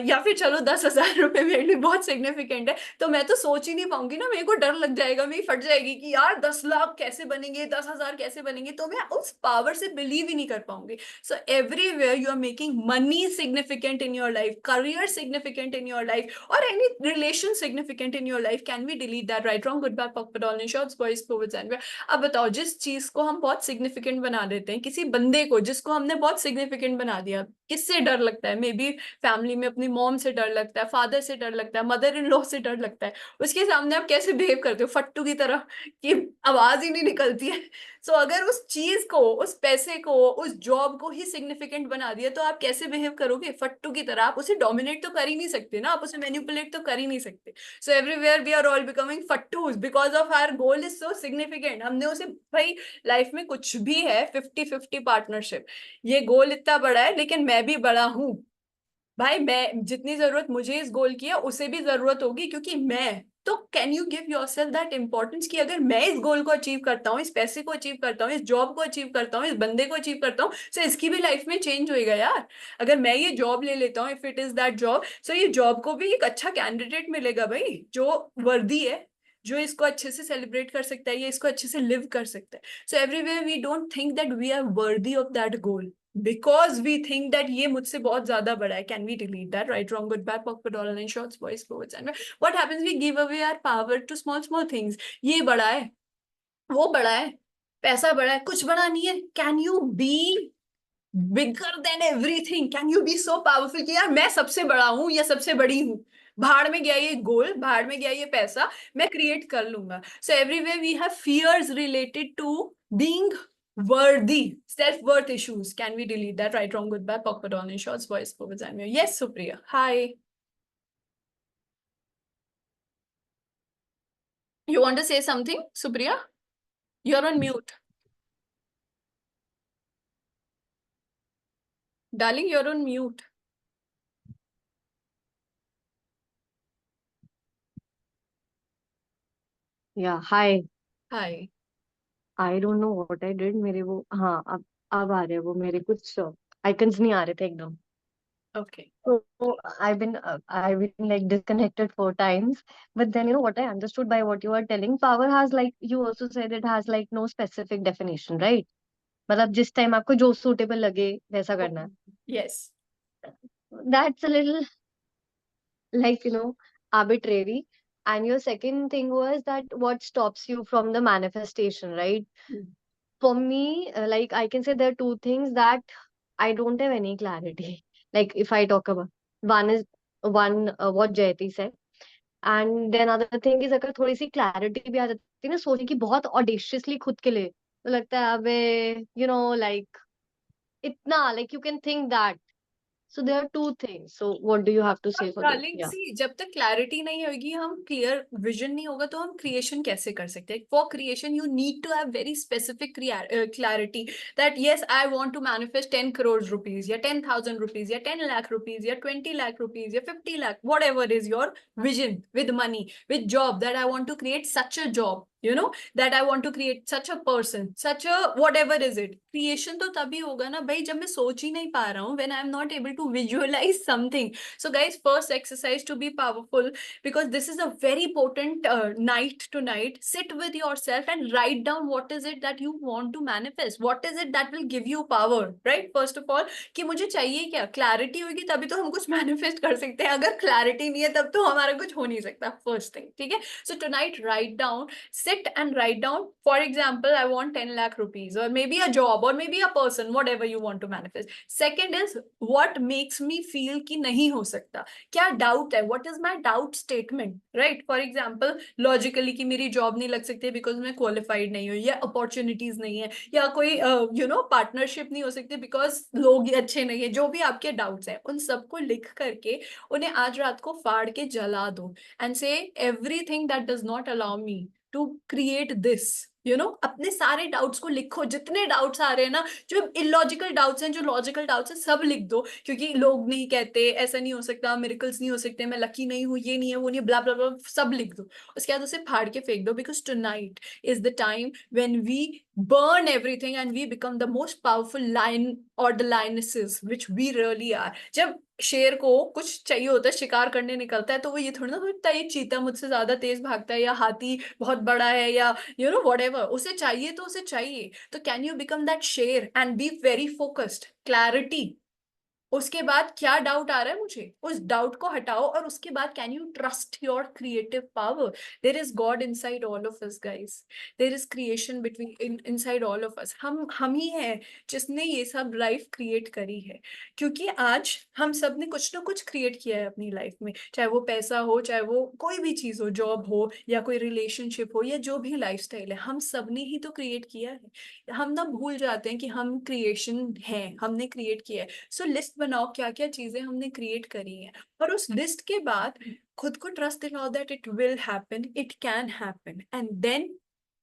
या फिर चलो 10,000 रुपए मेरे लिए बहुत सिग्निफिकेंट है, तो मैं तो सोच ही नहीं पाऊंगी ना, मेरे को डर लग जाएगा, मेरी फट जाएगी कि यार 10 लाख कैसे बनेंगे, 10,000 कैसे बनेंगे, तो मैं उस पावर से बिलीव ही नहीं कर पाऊंगी. So everywhere you are making money significant in your life, career significant in your life, और any relation significant in your life. Can we delete that? Right, wrong, good, bad, pocket on in shorts, boys covid end. अब बताओ, जिस चीज को हम बहुत significant बना देते हैं, किसी बंदे को जिसको हमने बहुत सिग्निफिकेंट बना दिया, किससे डर लगता है? मे बी फैमिली में अपनी मॉम से डर लगता है, फादर से डर लगता है, मदर इन लॉ से डर लगता है. उसके सामने आप कैसे बिहेव करते हो? फट्टू की तरह कि आवाज ही नहीं निकलती है. सो अगर उस चीज को, उस पैसे को, उस जॉब को ही सिग्निफिकेंट बना दिया, तो आप कैसे बिहेव करोगे? फट्टू की तरह. आप उसे डोमिनेट तो कर ही नहीं सकते ना, आप उसे मैनिपुलेट तो कर ही नहीं सकते. So everywhere we are all becoming फट्टूज because of our goal is so significant. हमने उसे, भाई लाइफ में कुछ भी है 50-50 पार्टनरशिप, ये गोल इतना बड़ा है लेकिन मैं भी बड़ा हूं. भाई मैं जितनी जरूरत मुझे इस गोल की है, उसे भी जरूरत होगी क्योंकि मैं. तो can you give yourself that importance कि अगर मैं इस गोल को अचीव करता हूँ, इस पैसे को अचीव करता हूँ, इस जॉब को अचीव करता हूँ, इस बंदे को अचीव करता हूँ, सो इसकी भी लाइफ में चेंज होएगा यार. अगर मैं ये जॉब ले लेता हूँ, if it is that job, so ये जॉब को भी एक अच्छा कैंडिडेट मिलेगा भाई, जो वर्दी है, जो इसको अच्छे से सेलिब्रेट कर सकता है, ये इसको अच्छे से लिव कर सकता है. So everywhere we don't think that we are worthy of that goal because we think that ये मुझसे बहुत ज्यादा बड़ा है. Can we delete that? Right, wrong, good, bad, pocket, all online shots, voice forwards, and what happens? We give away our power to small things. ये बड़ा है, वो बड़ा है, पैसा बड़ा है, कुछ बड़ा नहीं है. Can you be bigger than everything? Can you be so powerful कि यार मैं सबसे बड़ा हूँ या सबसे बड़ी हूँ, भाड़ में गया ये गोल, भाड़ में गया ये पैसा, मैं क्रिएट कर लूंगा. So everywhere we have fears related to being worthy, self-worth issues. Can we delete that? Right, wrong, goodbye, pocket on in shorts, voice forwards, and yes, Supriya. Hi. You want to say something, Supriya? You're on mute. Darling, you're on mute. Yeah, hi. Hi. I don't know what I did. मेरे वो हाँ अब आ रहे हैं वो मेरे कुछ icons नहीं आ रहे थे एकदम. Okay. So I've been like disconnected 4 times. But then what I understood by what you are telling, power has like you also said it has like no specific definition, right? मतलब जिस time आपको जो suitable लगे वैसा करना है. Yes. That's a little like arbitrary. And your second thing was that what stops you from the manifestation, right? Mm. For me, like I can say there are two things that I don't have any clarity. Like if I talk about one is what Jayati said, and then another thing is अगर थोड़ी सी clarity भी आ जाती है ना सोचने की बहुत audaciously खुद के लिए तो लगता है अबे like इतना like you can think that. So there are two things. So what do you have to say for this? Darling Yeah. सी जब तक क्लैरिटी नहीं होगी, हम क्लियर विजन नहीं होगा, तो हम क्रिएशन कैसे कर सकते हैं? For creation you need to have very specific clarity that yes I want to manifest 10 crore rupees या 10,000 rupees या 10 lakh rupees या 20 lakh rupees या 50 lakh, whatever is your vision, with money, with job, that I want to create such a job, that I want to create such a person, such a whatever is it. Creation तो तभी होगा ना भाई जब मैं सोच ही नहीं पा रहा हूँ, when I am not able to visualize something. So guys, first exercise to be powerful, because this is a very potent night tonight. Sit with yourself and write down what is it that you want to manifest. What is it that will give you power, right? First of all, कि मुझे चाहिए क्या? Clarity होगी तभी तो हम कुछ manifest कर सकते हैं. अगर क्लैरिटी नहीं है तब तो हमारा कुछ हो नहीं सकता. फर्स्ट थिंग, ठीक है? So tonight write down, sit and write down. For example, I want 10 lakh rupees, or maybe a job, or maybe a person, whatever you want to manifest. Second is what makes me feel कि नहीं हो सकता. क्या doubt है? What is my doubt statement, right? For example, logically कि मेरी job नहीं लग सकती because मैं क्वालिफाइड नहीं हूँ, या अपॉर्चुनिटीज नहीं है, या कोई पार्टनरशिप नहीं हो सकती because लोग अच्छे नहीं है. जो भी आपके डाउट्स हैं उन सबको लिख करके उन्हें आज रात को फाड़ के जला दो and say everything that does not allow me to create this. अपने सारे डाउट्स को लिखो, जितने डाउट्स आ रहे हैं ना, जो इलॉजिकल डाउट्स हैं, जो लॉजिकल डाउट्स हैं, सब लिख दो. क्योंकि लोग नहीं कहते, ऐसा नहीं हो सकता, मिरेकल्स नहीं हो सकते, मैं लकी नहीं हूँ, ये नहीं है, वो नहीं है, ब्ला ब्ला ब्ला, सब लिख दो. उसके बाद उसे फाड़ के फेंक दो. Because tonight is the time when we burn everything and we become the most powerful lion or the lionesses which we really are. जब शेर को कुछ चाहिए होता है, शिकार करने निकलता है, तो वो ये थोड़ी ना सोचता है ये चीता मुझसे ज्यादा तेज भागता है, या हाथी बहुत बड़ा है, या whatever. उसे चाहिए तो उसे चाहिए. तो कैन यू बिकम दैट शेर and be very focused, clarity. उसके बाद क्या डाउट आ रहा है मुझे, उस डाउट को हटाओ, और उसके बाद can you trust your creative power. There is God inside all of us guys. There is creation between inside all of us. हम ही हैं जिसने ये सब लाइफ क्रिएट करी है. क्योंकि आज हम सब ने कुछ ना कुछ क्रिएट किया है अपनी लाइफ में, चाहे वो पैसा हो, चाहे वो कोई भी चीज हो, जॉब हो, या कोई रिलेशनशिप हो, या जो भी लाइफस्टाइल है, हम सब ने ही तो क्रिएट किया है. हम ना भूल जाते हैं कि हम क्रिएशन है, हमने क्रिएट किया है. सो लिस्ट बनाओ क्या क्या चीजें हमने क्रिएट करी हैं, और उस लिस्ट के बाद खुद को ट्रस्ट दिलाओ that it will happen, it can happen, and then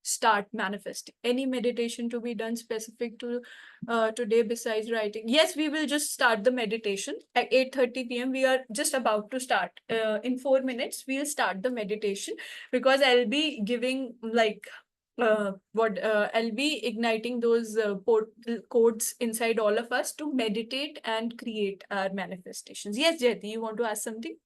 start manifesting. Any meditation to be done specific to today besides writing? Yes, we will just start the meditation at 8:30 p.m. We are just about to start. In 4 minutes we'll start the meditation, because I'll be giving like I'll be igniting those codes inside all of us to meditate and create our manifestations. Yes, Jyoti, you want to ask something?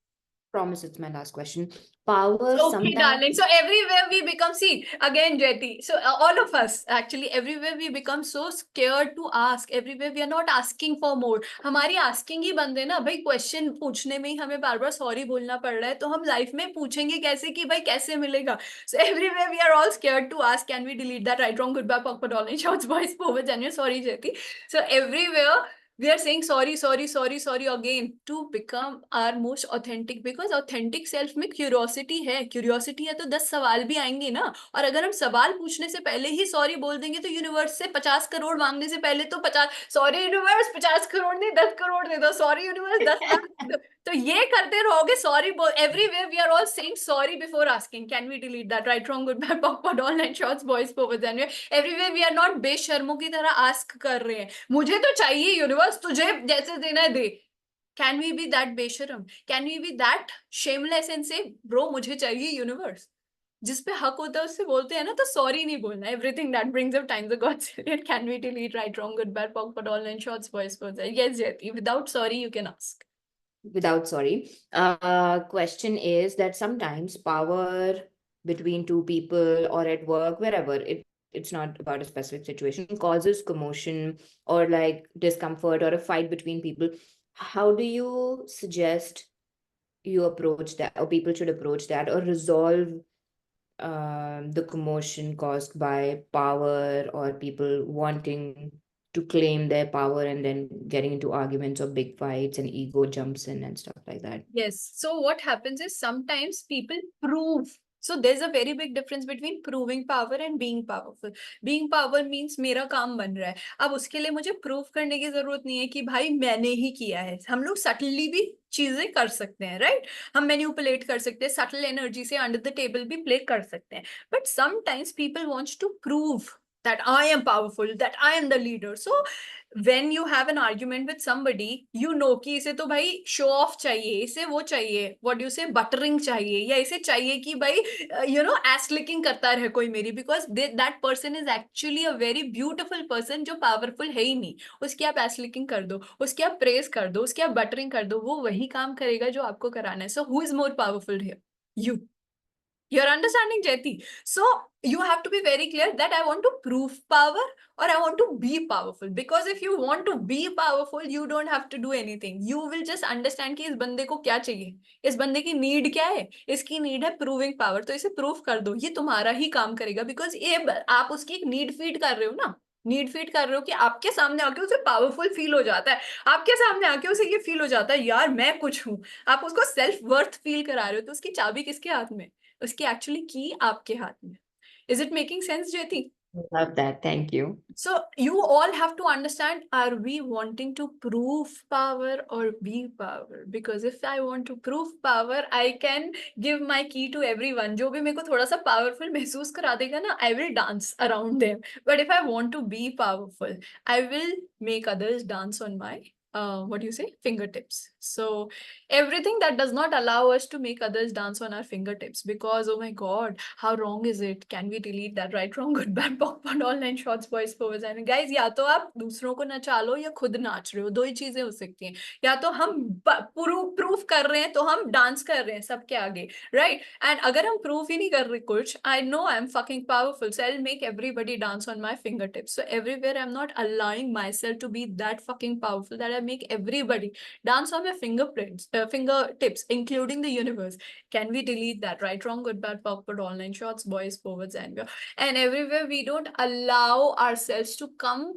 Promise it's my last question. Power Okay, sometimes. darling. So everywhere we become, see, again, Jyoti. So all of us, actually, everywhere we become so scared to ask. Everywhere we are not asking for more. हमारी asking ही बंद है ना भाई. Question पूछने में ही हमें बार बार sorry बोलना पड़ रहा है, तो हम लाइफ में पूछेंगे कैसे कि भाई कैसे मिलेगा. So everywhere we are all scared to ask. Can we delete that? Right, wrong, goodbye, pop, all in shorts, boys, forward, and sorry, Jyoti. So everywhere we are saying sorry, sorry, sorry, sorry again to become our most authentic, because authentic self में curiosity है. Curiosity है तो 10 सवाल भी आएंगे ना. और अगर हम सवाल पूछने से पहले ही सॉरी बोल देंगे, तो यूनिवर्स से 50 करोड़ मांगने से पहले तो 50, सॉरी यूनिवर्स 50 करोड़ नहीं 10 करोड़ दे दो, सॉरी यूनिवर्स 10 लाख दे दो. तो ये करते रहोगे, सॉरी बोल. Everywhere we are all saying sorry before asking. Can we delete that? Right, wrong, good, bad, pop, all nine shots, boys, powers, and everywhere we are not बेशर्मों की तरह आस्क कर रहे हैं. मुझे तो चाहिए यूनिवर्स, तुझे जैसे देना है दे. Can we be that बेशरम? Can we be that shameless and say, bro, मुझे चाहिए यूनिवर्स? जिस पे हक होता है उससे बोलते हैं ना, तो सॉरी नहीं बोलना. Everything that brings up times the gods it. Can we delete right, wrong, good, bad, pop, all nine shots, boys, powers? Yes, Jyoti, without sorry you can ask. Without sorry. Question is that sometimes power between two people or at work, wherever, it's not about a specific situation, causes commotion or like discomfort or a fight between people. How do you suggest you approach that, or people should approach that, or resolve the commotion caused by power, or people wanting to claim their power and then getting into arguments or big fights and ego jumps in and stuff like that. Yes. So what happens is sometimes people prove. So there's a very big difference between proving power and being powerful. Being power means मेरा काम बन रहा है. अब उसके लिए मुझे prove करने की जरूरत नहीं है कि भाई मैंने ही किया है. हम लोग सटली भी चीजें कर सकते हैं, राइट? हम मैनिपुलेट कर सकते हैं, सटल एनर्जी से अंडर द टेबल भी प्ले कर सकते हैं. But sometimes people wants to prove that I am powerful, that I am the leader. So when you have an argument with somebody, you know कि इसे तो भाई show off चाहिए, इसे वो चाहिए, what do you say, buttering चाहिए, या इसे चाहिए कि भाई you know ass licking करता रहे कोई मेरी, because that person is actually a very beautiful person जो powerful है ही नहीं. उसकी आप ass licking कर दो, उसकी आप praise कर दो, उसकी आप buttering कर दो, वो वही काम करेगा जो आपको कराना है. So who is more powerful here? You. You're understanding, Jyoti? So you have to be very clear that I want to prove power or I want to be powerful. Because if you want to be powerful, you don't have to do anything. You will just understand कि इस बंदे को क्या चाहिए, इस बंदे की need क्या है. इसकी नीड है प्रूविंग पावर, तो इसे प्रूव कर दो. ये तुम्हारा ही काम करेगा, बिकॉज ये आप उसकी एक नीड फीड कर रहे हो ना. नीड फीड कर रहे हो कि आपके सामने आके उसे पावरफुल फील हो जाता है, आपके सामने आके उसे ये फील हो जाता है यार मैं कुछ हूं. आप उसको सेल्फ वर्थ फील करा रहे हो, तो उसकी चाबी किसके हाथ में? उसकी एक्चुअली की आपके हाथ में. Is it making sense, Jyoti? Love that. Thank you. So you all have to understand, are we wanting to prove power or be power? Because if I want to prove power, I can give my key to everyone. जो भी मेरे को थोड़ा सा powerful महसूस करा देगा ना, I will dance around them. But if I want to be powerful, I will make others dance on my what do you say, fingertips. So everything that does not allow us to make others dance on our fingertips, because oh my god, how wrong is it? Can we delete that? Right, wrong, good, bad, pop, pop, online shots, boys, forwards, and guys, या तो आप दूसरों को नचा लो या खुद नाच रहे हो, दो ही चीजें हो सकती हैं. या तो हम प्रूफ कर रहे हैं तो हम डांस कर रहे हैं सबके आगे, राइट? एंड अगर हम प्रूफ ही नहीं कर रहे कुछ, I know I am fucking powerful, so I'll make everybody dance on my fingertips. So everywhere I'm not allowing myself to be that fucking powerful that I make everybody dance on my fingertips, including the universe. Can we delete that? Right, wrong, good, bad, backward, online shots, boys, forwards, and everywhere we don't allow ourselves to come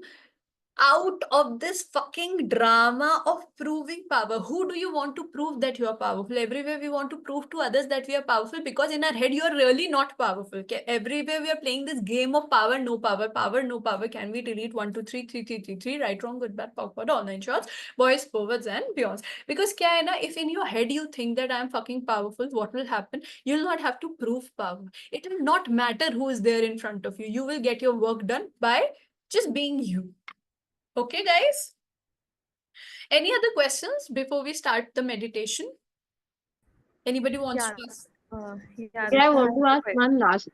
out of this fucking drama of proving power. Who do you want to prove that you are powerful? Everywhere we want to prove to others that we are powerful, because in our head you are really not powerful. Okay? Everywhere we are playing this game of power, no power, power, no power. Can we delete 1, 2, 3, 3, 3, 3, 3, right, wrong, good, bad, backward, online shots, boys, forwards, and beyonds? Because kya hai na, if in your head you think that I am fucking powerful, what will happen? You'll not have to prove power. It will not matter who is there in front of you. You will get your work done by just being you. Okay, guys? Any other questions before we start the meditation? Anybody wants Yeah. to ask? Yeah, I want to ask one last.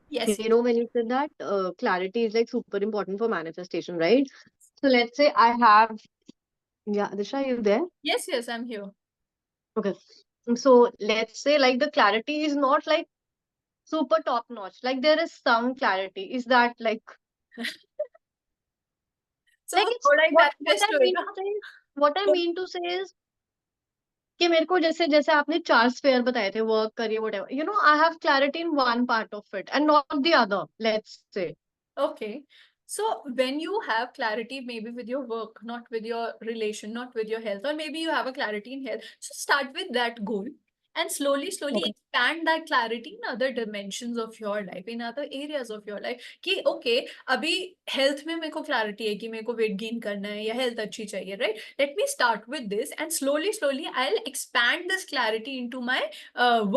Yes. You know, when you said that clarity is like super important for manifestation, right? So let's say I have, yeah, Disha, are you there? Yes, yes, I'm here. Okay. So let's say like the clarity is not like super top notch. Like there is some clarity. Is that like So like it's thoda hi what manifest I mean hoega. to say is what I mean to say is कि मेरे को जैसे जैसे आपने 4 sphere बताए थे, work करिए whatever, you know I have clarity in one part of it and not the other, let's say. Okay. So when you have clarity, maybe with your work, not with your relation, not with your health, or maybe you have a clarity in health, so start with that goal and slowly Okay. expand that clarity in other dimensions of your life, in other areas of your life. कि okay, अभी health में मेरे को clarity है कि मेरे को weight gain करना है या health अच्छी चाहिए, right? Let me start with this and slowly I'll expand this clarity into my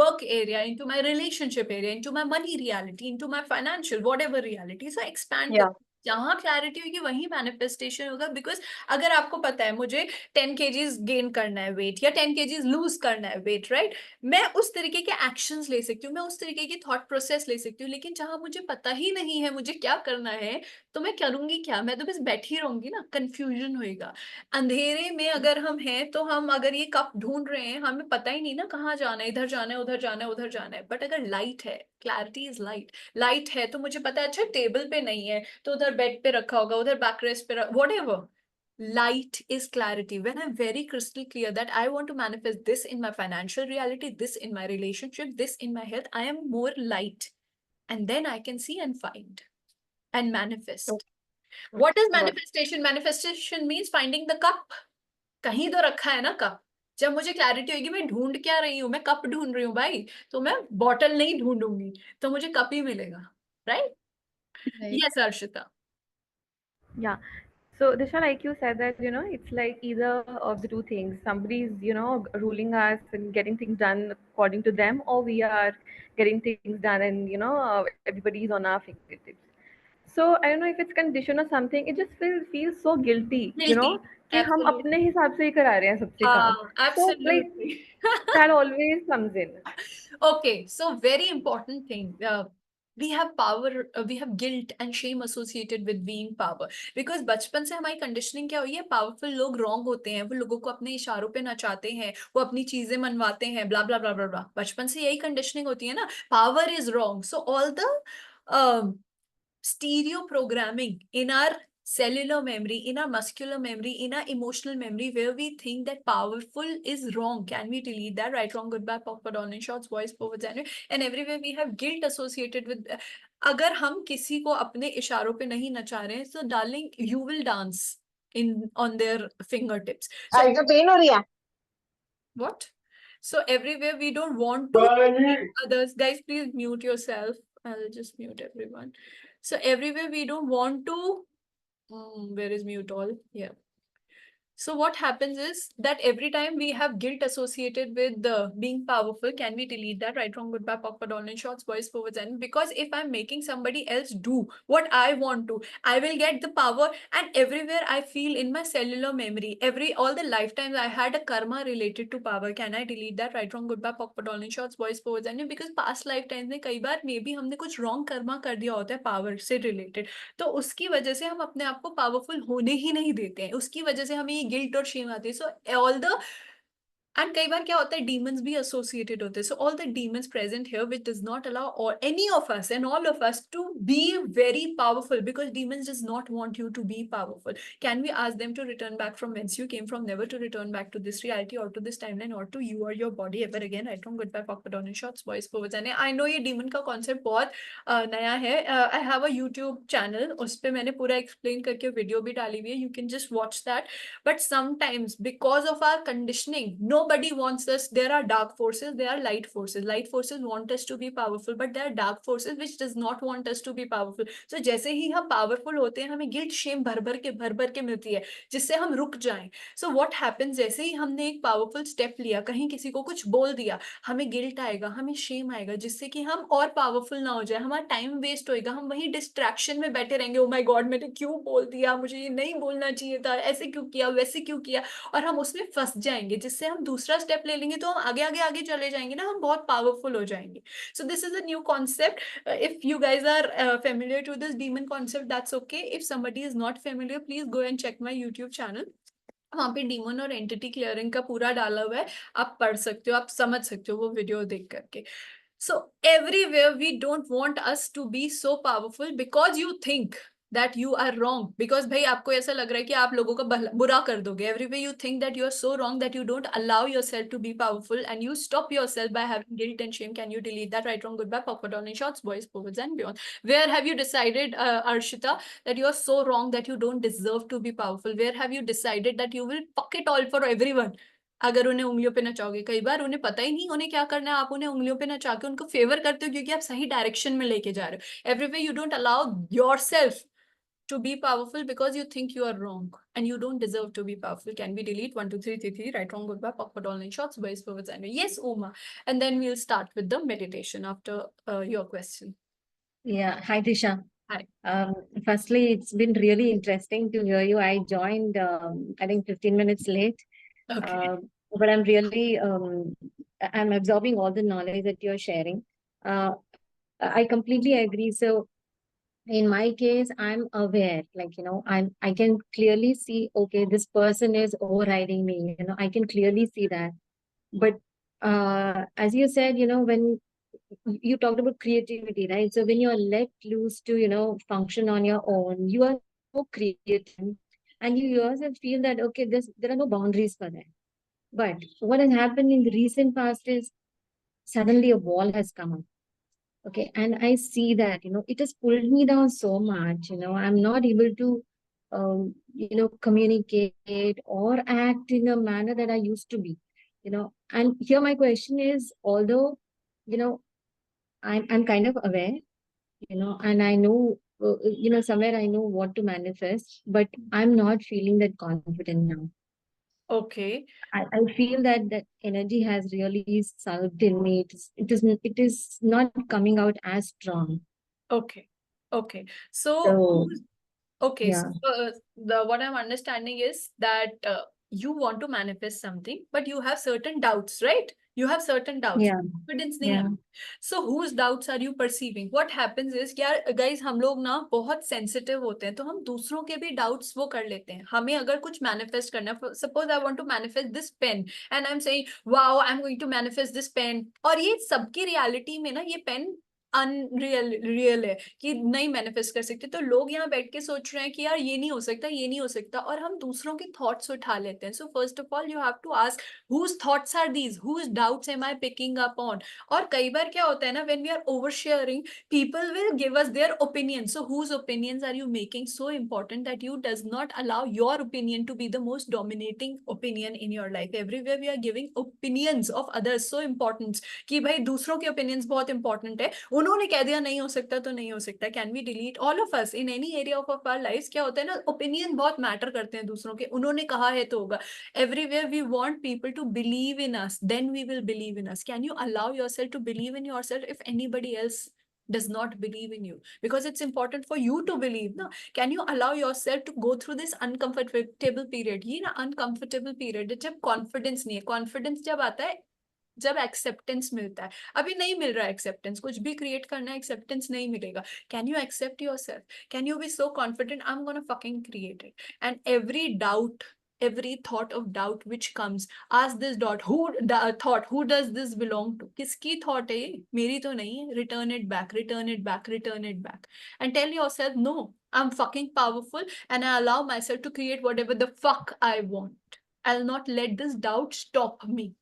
work area, into my relationship area, into my money reality, into my financial whatever reality. So expand. Yeah. जहाँ clarity होगी वही manifestation होगा. Because अगर आपको पता है मुझे 10 kgs gain करना है वेट या 10 kgs लूज करना है वेट, राइट, मैं उस तरीके के एक्शंस ले सकती हूँ, मैं उस तरीके की थॉट प्रोसेस ले सकती हूँ. लेकिन जहां मुझे पता ही नहीं है मुझे क्या करना है, तो मैं करूंगी क्या? मैं तो बस बैठी रहूंगी ना, कंफ्यूजन होएगा. अंधेरे में अगर हम हैं तो हम अगर ये कप ढूंढ रहे हैं, हमें पता ही नहीं ना कहाँ जाना है, इधर जाना है, उधर जाना है, उधर जाना है. बट अगर लाइट है, क्लैरिटी इज लाइट, लाइट है तो मुझे पता है अच्छा टेबल पे नहीं है तो उधर बेड पे रखा होगा, उधर बैक रेस्ट पे whatever. Light is clarity. When I'm very crystal clear that I want to manifest this in my financial reality, this in my relationship, this in my health, I am more light. And then I can see and find and manifest. What is Got it. manifestation? Manifestation means finding the cup. कहीं तो रखा है ना cup. जब मुझे clarity होगी मैं ढूंढ क्या रही हूँ, मैं कप ढूंढ रही हूँ भाई, तो मैं बॉटल नहीं ढूंढूंगी, तो मुझे कप ही मिलेगा. Right? Right. Yes Arshita. Yeah. So, Disha, like you said that, it's like either of the two things. Somebody's, ruling us and getting things done according to them, or we are getting things done and, everybody's on our fingertips. So, I don't know if it's condition or something, it just feels so guilty, Guilty. कि हम अपने हिसाब से ही करा रहे हैं सबसे काम. So, like, Absolutely. that always comes in. Okay, so very important thing. We have power, we have guilt and shame associated with being power. Because बचपन से हमारी कंडीशनिंग क्या हुई है, पावरफुल लोग रॉन्ग होते हैं, वो लोगों को अपने इशारों पे नचाते हैं, वो अपनी चीजें मनवाते हैं, ब्ला ब्ला ब्ला ब्ला ब्ला. बचपन से यही कंडीशनिंग होती है ना, power is wrong. So all the stereo programming in our cellular memory, in our muscular memory, in our emotional memory, where we think that powerful is wrong. Can we delete that? Right, wrong, goodbye, pop, down in shots, voice, forwards, and everywhere we have guilt associated with. अगर हम किसी को अपने इशारों पे नहीं नचा रहे हैं, so darling, you will dance on their fingertips. So जो पेन हो रही है. what? So everywhere we don't want to make others. Guys, please mute yourself. I'll just mute everyone. So everywhere we don't want to. Where is mute all? Yeah. So what happens is that every time we have guilt associated with being powerful, can we delete that? Right, wrong, goodbye, pop, down in shots, voice, forwards, and because if I'm making somebody else do what I want to, I will get the power. And everywhere I feel in my cellular memory, all the lifetimes I had a karma related to power. Can I delete that? Right, wrong, goodbye, pop, down in shots, voice, forwards, and because past lifetimes में कई बार maybe हमने कुछ wrong karma कर दिया होता है power से related. तो उसकी वजह से हम अपने आप को पावरफुल होने ही नहीं देते हैं, उसकी वजह से हमें ये गिल्ट और शेम आती है. सो ऑल द एंड कई बार क्या होता है, डीमंस भी एसोसिएटेड होते हैं. So all the demons present here which does not allow or any of us and all of us to be very powerful, because demons does not want you to be powerful. Can we ask them to return back from whence you came from, never to return back to this reality or to this timeline or to you or your body ever again. Right, from good bye, pop down in shots, voice forwards. And I know ये demon का concept बहुत नया है. I have a YouTube channel, उस पे मैंने पूरा explain करके वीडियो भी डाली हुई है, you can just watch that. But sometimes because of our conditioning, nobody wants us. There are dark forces, there are light forces. Light forces want us to be powerful, but there are dark forces which does not want us to be powerful. So जैसे ही हम powerful होते हैं, हमें guilt shame भर भर के मिलती है, जिससे हम रुक जाएं. So what happens, जैसे ही हमने एक powerful step लिया, कहीं किसी को कुछ बोल दिया, हमें guilt आएगा, हमें shame आएगा, जिससे कि हम और powerful ना हो जाए, हमारा time waste होएगा, हम वही distraction में बैठे रहेंगे. Oh my God, मैंने क्यों बोल दिया, मुझे ये नहीं बोलना चाहिए था, ऐसे क्यों किया, वैसे क्यों किया, और हम उसमें फंस जाएंगे, जिससे हम दूसरा स्टेप ले लेंगे तो हम आगे आगे आगे चले जाएंगे ना, हम बहुत पावरफुल हो जाएंगे. So this is a new concept. If you guys are familiar to this demon concept, that's okay. If somebody is not familiar, please go and check my YouTube channel. वहां पे डीमन और entity clearing का पूरा डाला हुआ है, आप पढ़ सकते हो, आप समझ सकते हो वो वीडियो देख करके. So everywhere we don't want us to be so powerful because you think that you are wrong, because भाई आपको ऐसा लग रहा है कि आप लोगों का बुरा कर दोगे. Everywhere you think that you are so wrong that you don't allow yourself to be powerful and you stop yourself by having guilt and shame. Can you delete that? Right, wrong, goodbye, pop down in shots, voice, forwards and beyond. Where have you decided, Arshita, that you are so wrong that you don't deserve to be powerful? Where have you decided that you will fuck it all for everyone? अगर उन्हें उंगलियों पे नचाओगे, कई बार उन्हें पता ही नहीं उन्हें क्या करना है, आप उन्हें उंगलियों पे नचा के उनको फेवर करते हो क्योंकि आप सही डायरेक्शन में लेके जा रहे हो. Everywhere you don't allow yourself to be powerful because you think you are wrong and you don't deserve to be powerful. Can we delete 1 2 3 3 3 right, wrong, goodbye, pop online shots, voice, forwards and yes, Uma, and then we'll start with the meditation after your question. Yeah, hi Disha. Hi. Firstly, it's been really interesting to hear you. I joined, I think 15 minutes late. Okay. But I'm really, I'm absorbing all the knowledge that you're sharing. I completely agree. So in my case, I'm aware, like, I can clearly see, okay, this person is overriding me, I can clearly see that. But as you said, when you talked about creativity, right? So when you're let loose to, function on your own, you are so creative. and you yourself feel that, okay, there are no boundaries for that. But what has happened in the recent past is suddenly a wall has come up. Okay. And I see that, it has pulled me down so much, I'm not able to, communicate or act in a manner that I used to be, and here my question is, although, you know, I'm kind of aware, and I know, somewhere I know what to manifest, but I'm not feeling that confident now. Okay. I feel that that energy has really sucked in me. It is not coming out as strong. Okay. Okay. So, So okay. So, yeah, what I'm understanding is that you want to manifest something, but you have certain doubts, right? You have certain doubts. yeah, Confidence नहीं yeah, है. So, whose doubts are you perceiving? What happens is, यार guys, हम लोग ना बहुत sensitive होते हैं, तो हम दूसरों के भी doubts वो कर लेते हैं. हमें अगर कुछ manifest करना है, suppose I want to manifest this pen, and I'm saying, wow, I'm going to manifest this pen. और ये सबकी reality में ना ये pen रियल है कि नहीं मैनिफेस्ट कर सकते, तो लोग यहाँ बैठ के सोच रहे हैं कि यार ये नहीं हो सकता, ये नहीं हो सकता, और हम दूसरों के थॉट्स उठा लेते हैं. So first of all you have to ask whose thoughts are these, whose doubts am I picking up on. और कई बार क्या होता है ना, when we are oversharing, people will give us their opinions. So whose opinions are you making so important that you does not allow your opinion to be the most dominating opinion in your life. Everywhere we are giving opinions of others so important कि भाई दूसरों के opinions बहुत important है, उन्होंने कह दिया नहीं हो सकता तो नहीं हो सकता. Can we delete all of us in any area of our life? क्या होता है ना, ओपिनियन बहुत मैटर करते हैं दूसरों के, उन्होंने कहा है तो होगा. Everywhere we want people to believe in us, then we will believe in us. Can you allow yourself to believe in yourself if anybody else does not believe in you? Because it's important for you to believe na. Can you allow yourself to go through this uncomfortable period? ये ना uncomfortable period है जब confidence नहीं है. Confidence जब आता है जब एक्सेप्टेंस मिलता है. अभी नहीं मिल रहा है एक्सेप्टेंस, कुछ भी क्रिएट करना है, एक्सेप्टेंस नहीं मिलेगा. Can you accept yourself? Can you be so confident, I am gonna fucking create it. And every doubt, every thought of doubt which comes, ask this doubt, who does this belong to? किसकी thought है ये? मेरी तो नहीं है. Return it back, return it back, return it back, and tell yourself, no, I'm fucking powerful and I allow myself to create whatever the fuck I want. I'll not let this doubt stop me.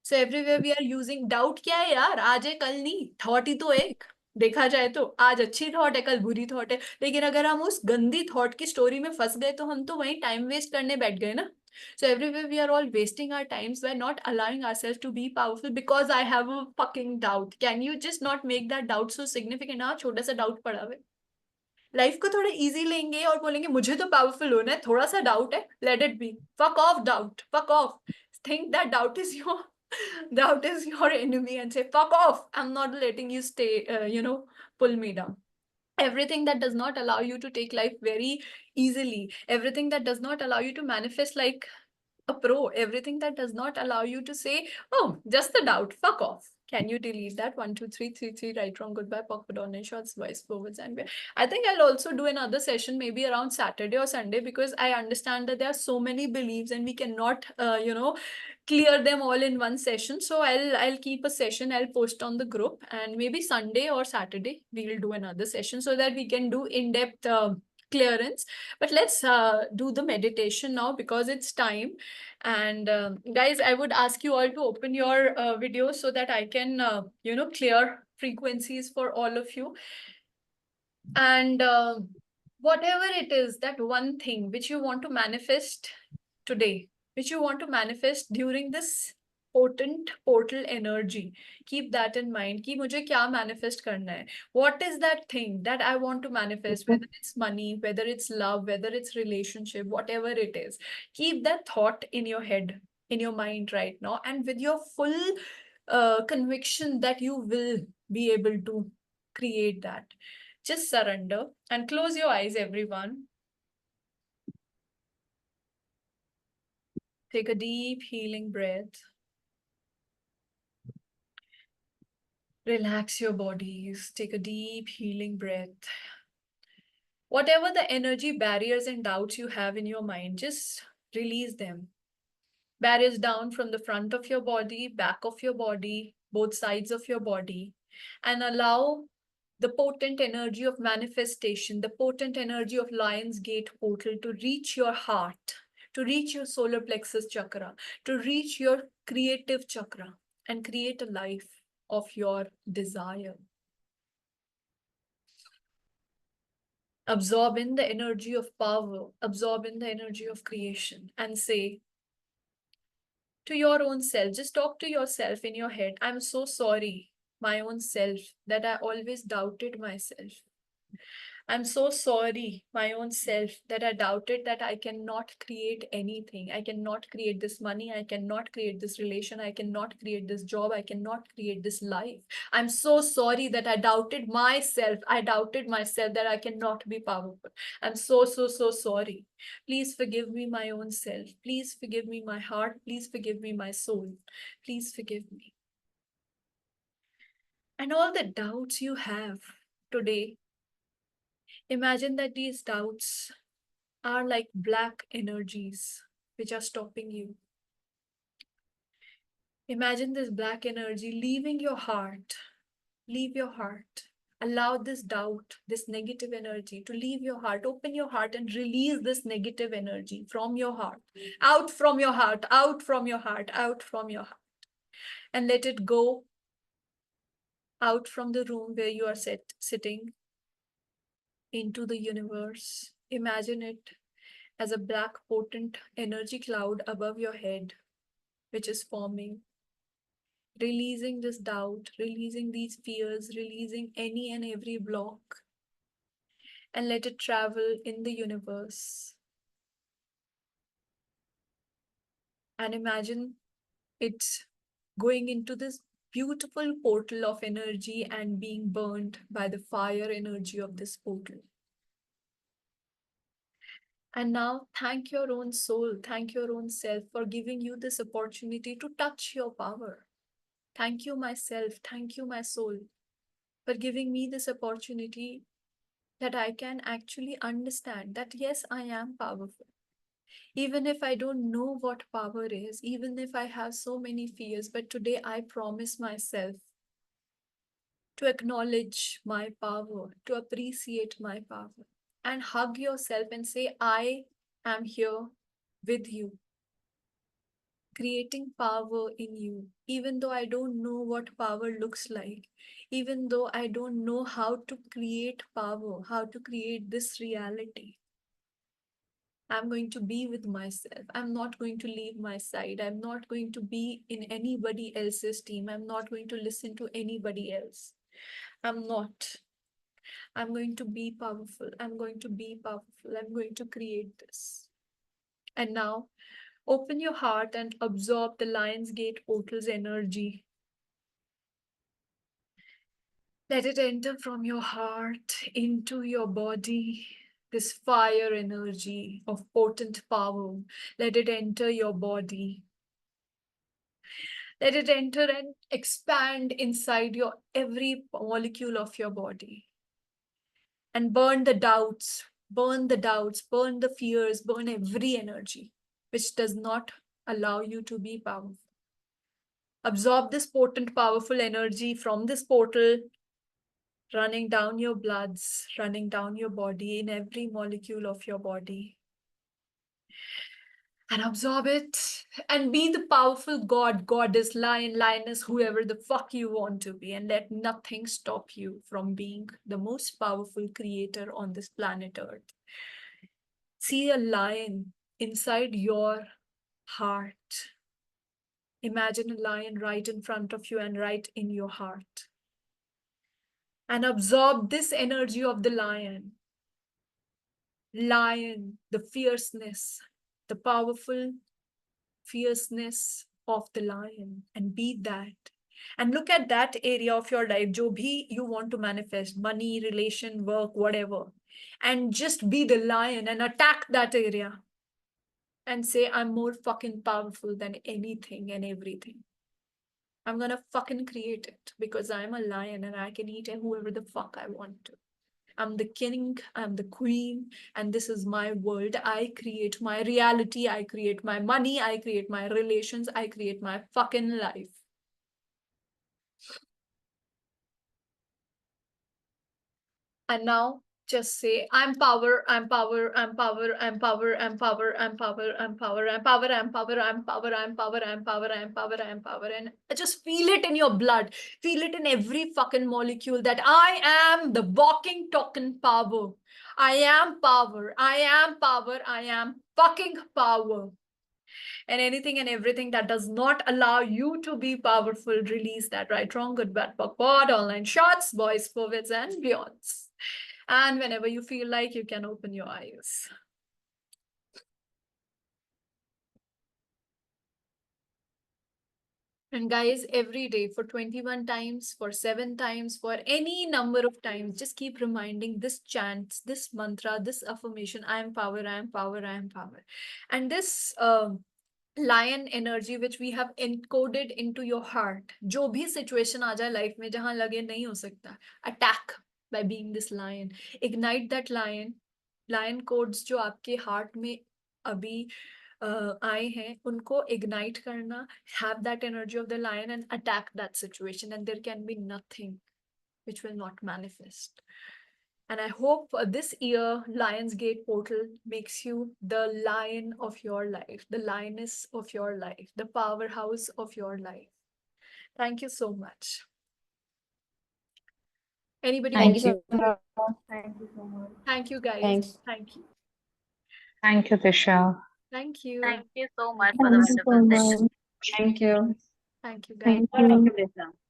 So everywhere we are using doubt. क्या है यार, आज है कल नहीं, thought ही तो एक. देखा जाए तो आज अच्छी थॉट है, कल बुरी थॉट है, लेकिन अगर हम उस गंदी थॉट की स्टोरी में फंस गए तो हम तो वहीं टाइम वेस्ट करने बैठ गए ना. So everywhere we are all wasting our times by not allowing ourselves to be powerful because I have a fucking doubt. Can you just not make that doubt so significant? हाँ, छोटा सा doubt पड़ा हुआ है. Life को थोड़ा easy लेंगे और बोलेंगे मुझे तो पावरफुल होना है, थोड़ा सा डाउट है, let it be. Fuck off doubt, fuck off. Think that doubt is your enemy and say fuck off. I'm not letting you stay, pull me down. Everything that does not allow you to take life very easily, everything that does not allow you to manifest like a pro, everything that does not allow you to say, oh, just the doubt, fuck off. Can you delete that? 1 2 3 3 3 right, wrong, goodbye, pocket on and shots, voice forwards, and I think I'll also do another session maybe around Saturday or Sunday, because I understand that there are so many beliefs and we cannot clear them all in one session. So I'll keep a session, I'll post on the group, and maybe Sunday or Saturday we'll do another session so that we can do in-depth clearance. But let's do the meditation now because it's time. And guys, I would ask you all to open your videos so that I can clear frequencies for all of you. And whatever it is, that one thing which you want to manifest today, which you want to manifest during this potent portal energy, keep that in mind कि मुझे क्या manifest करना है. What is that thing that I want to manifest? Whether it's money, whether it's love, whether it's relationship, whatever it is, keep that thought in your head, in your mind right now, and with your full conviction that you will be able to create that. Just surrender and close your eyes, everyone. Take a deep healing breath. Relax your bodies. Take a deep healing breath. Whatever the energy barriers and doubts you have in your mind, just release them. Barriers down from the front of your body, back of your body, both sides of your body, and allow the potent energy of manifestation, the potent energy of Lion's Gate portal to reach your heart, to reach your solar plexus chakra, to reach your creative chakra and create a life of your desire. Absorb in the energy of power, absorb in the energy of creation, and say to your own self, just talk to yourself in your head, I'm so sorry, my own self, that I always doubted myself. I'm so sorry, my own self, that I doubted that I cannot create anything. I cannot create this money. I cannot create this relation. I cannot create this job. I cannot create this life. I'm so sorry that I doubted myself. I doubted myself that I cannot be powerful. I'm so sorry. Please forgive me, my own self. Please forgive me, my heart. Please forgive me, my soul. Please forgive me. And all the doubts you have today, imagine that these doubts are like black energies which are stopping you. Imagine this black energy leaving your heart. Leave your heart. Allow this doubt, this negative energy to leave your heart. Open your heart and release this negative energy from your heart. Out from your heart, out from your heart, out from your heart. And let it go out from the room where you are sitting into the universe. Imagine it as a black potent energy cloud above your head, which is forming. Releasing this doubt, releasing these fears, releasing any and every block, and let it travel in the universe. And imagine it going into this beautiful portal of energy and being burned by the fire energy of this portal. And now thank your own soul, thank your own self for giving you this opportunity to touch your power. Thank you, myself. Thank you, my soul, for giving me this opportunity that I can actually understand that yes, I am powerful. Even if I don't know what power is, even if I have so many fears, but today I promise myself to acknowledge my power, to appreciate my power, and hug yourself and say, I am here with you, creating power in you, even though I don't know what power looks like, even though I don't know how to create power, how to create this reality. I'm going to be with myself. I'm not going to leave my side. I'm not going to be in anybody else's team. I'm not going to listen to anybody else. I'm not. I'm going to be powerful. I'm going to be powerful. I'm going to create this. And now, open your heart and absorb the Lion's Gate portal's energy. Let it enter from your heart into your body. This fire energy of potent power. Let it enter your body. Let it enter and expand inside your every molecule of your body. And burn the doubts, burn the doubts, burn the fears, burn every energy which does not allow you to be powerful. Absorb this potent, powerful energy from this portal, running down your bloods, running down your body, in every molecule of your body. And absorb it and be the powerful god, goddess, lion, lioness, whoever the fuck you want to be. And let nothing stop you from being the most powerful creator on this planet Earth. See a lion inside your heart. Imagine a lion right in front of you and right in your heart. And absorb this energy of the lion. Lion, the fierceness, the powerful fierceness of the lion, and be that. And look at that area of your life, jo bhi you want to manifest, money, relation, work, whatever. And just be the lion and attack that area. And say, I'm more fucking powerful than anything and everything. I'm gonna fucking create it because I'm a lion and I can eat whoever the fuck I want to. I'm the king, I'm the queen, and this is my world. I create my reality, I create my money, I create my relations, I create my fucking life. And now just say, I'm power, I'm power, I'm power, I'm power, I'm power, I'm power, I'm power, I'm power, I'm power, I'm power, I'm power, I'm power, I'm power, I'm power. And just feel it in your blood. Feel it in every fucking molecule that I am the walking token power. I am power. I am power. I am fucking power. And anything and everything that does not allow you to be powerful, release that. Right, wrong, good, bad, POC, POD, online shots, boys, forwards, and beyonds. And whenever you feel like, you can open your eyes. And guys, every day for 21 times, for 7 times, for any number of times, just keep reminding this chant, this mantra, this affirmation, I am power, I am power, I am power. And this lion energy which we have encoded into your heart, जो भी situation आ जाए life में जहाँ लगे नहीं हो सकता, attack by being this lion, ignite that lion codes जो आपके heart में अभी आए हैं उनको ignite करना, have that energy of the lion and attack that situation, and there can be nothing which will not manifest. And I hope this year Lionsgate portal makes you the lion of your life, the lioness of your life, the powerhouse of your life. Thank you so much. Anybody? Thank else? you. Thank you so much. Thank you, guys. Thanks. Thank you. Thank you, Disha. Thank you. Thank you so much for the Thank you so wonderful session. much. Thank you. Thank you, guys. Thank you. Thank you, Lisa.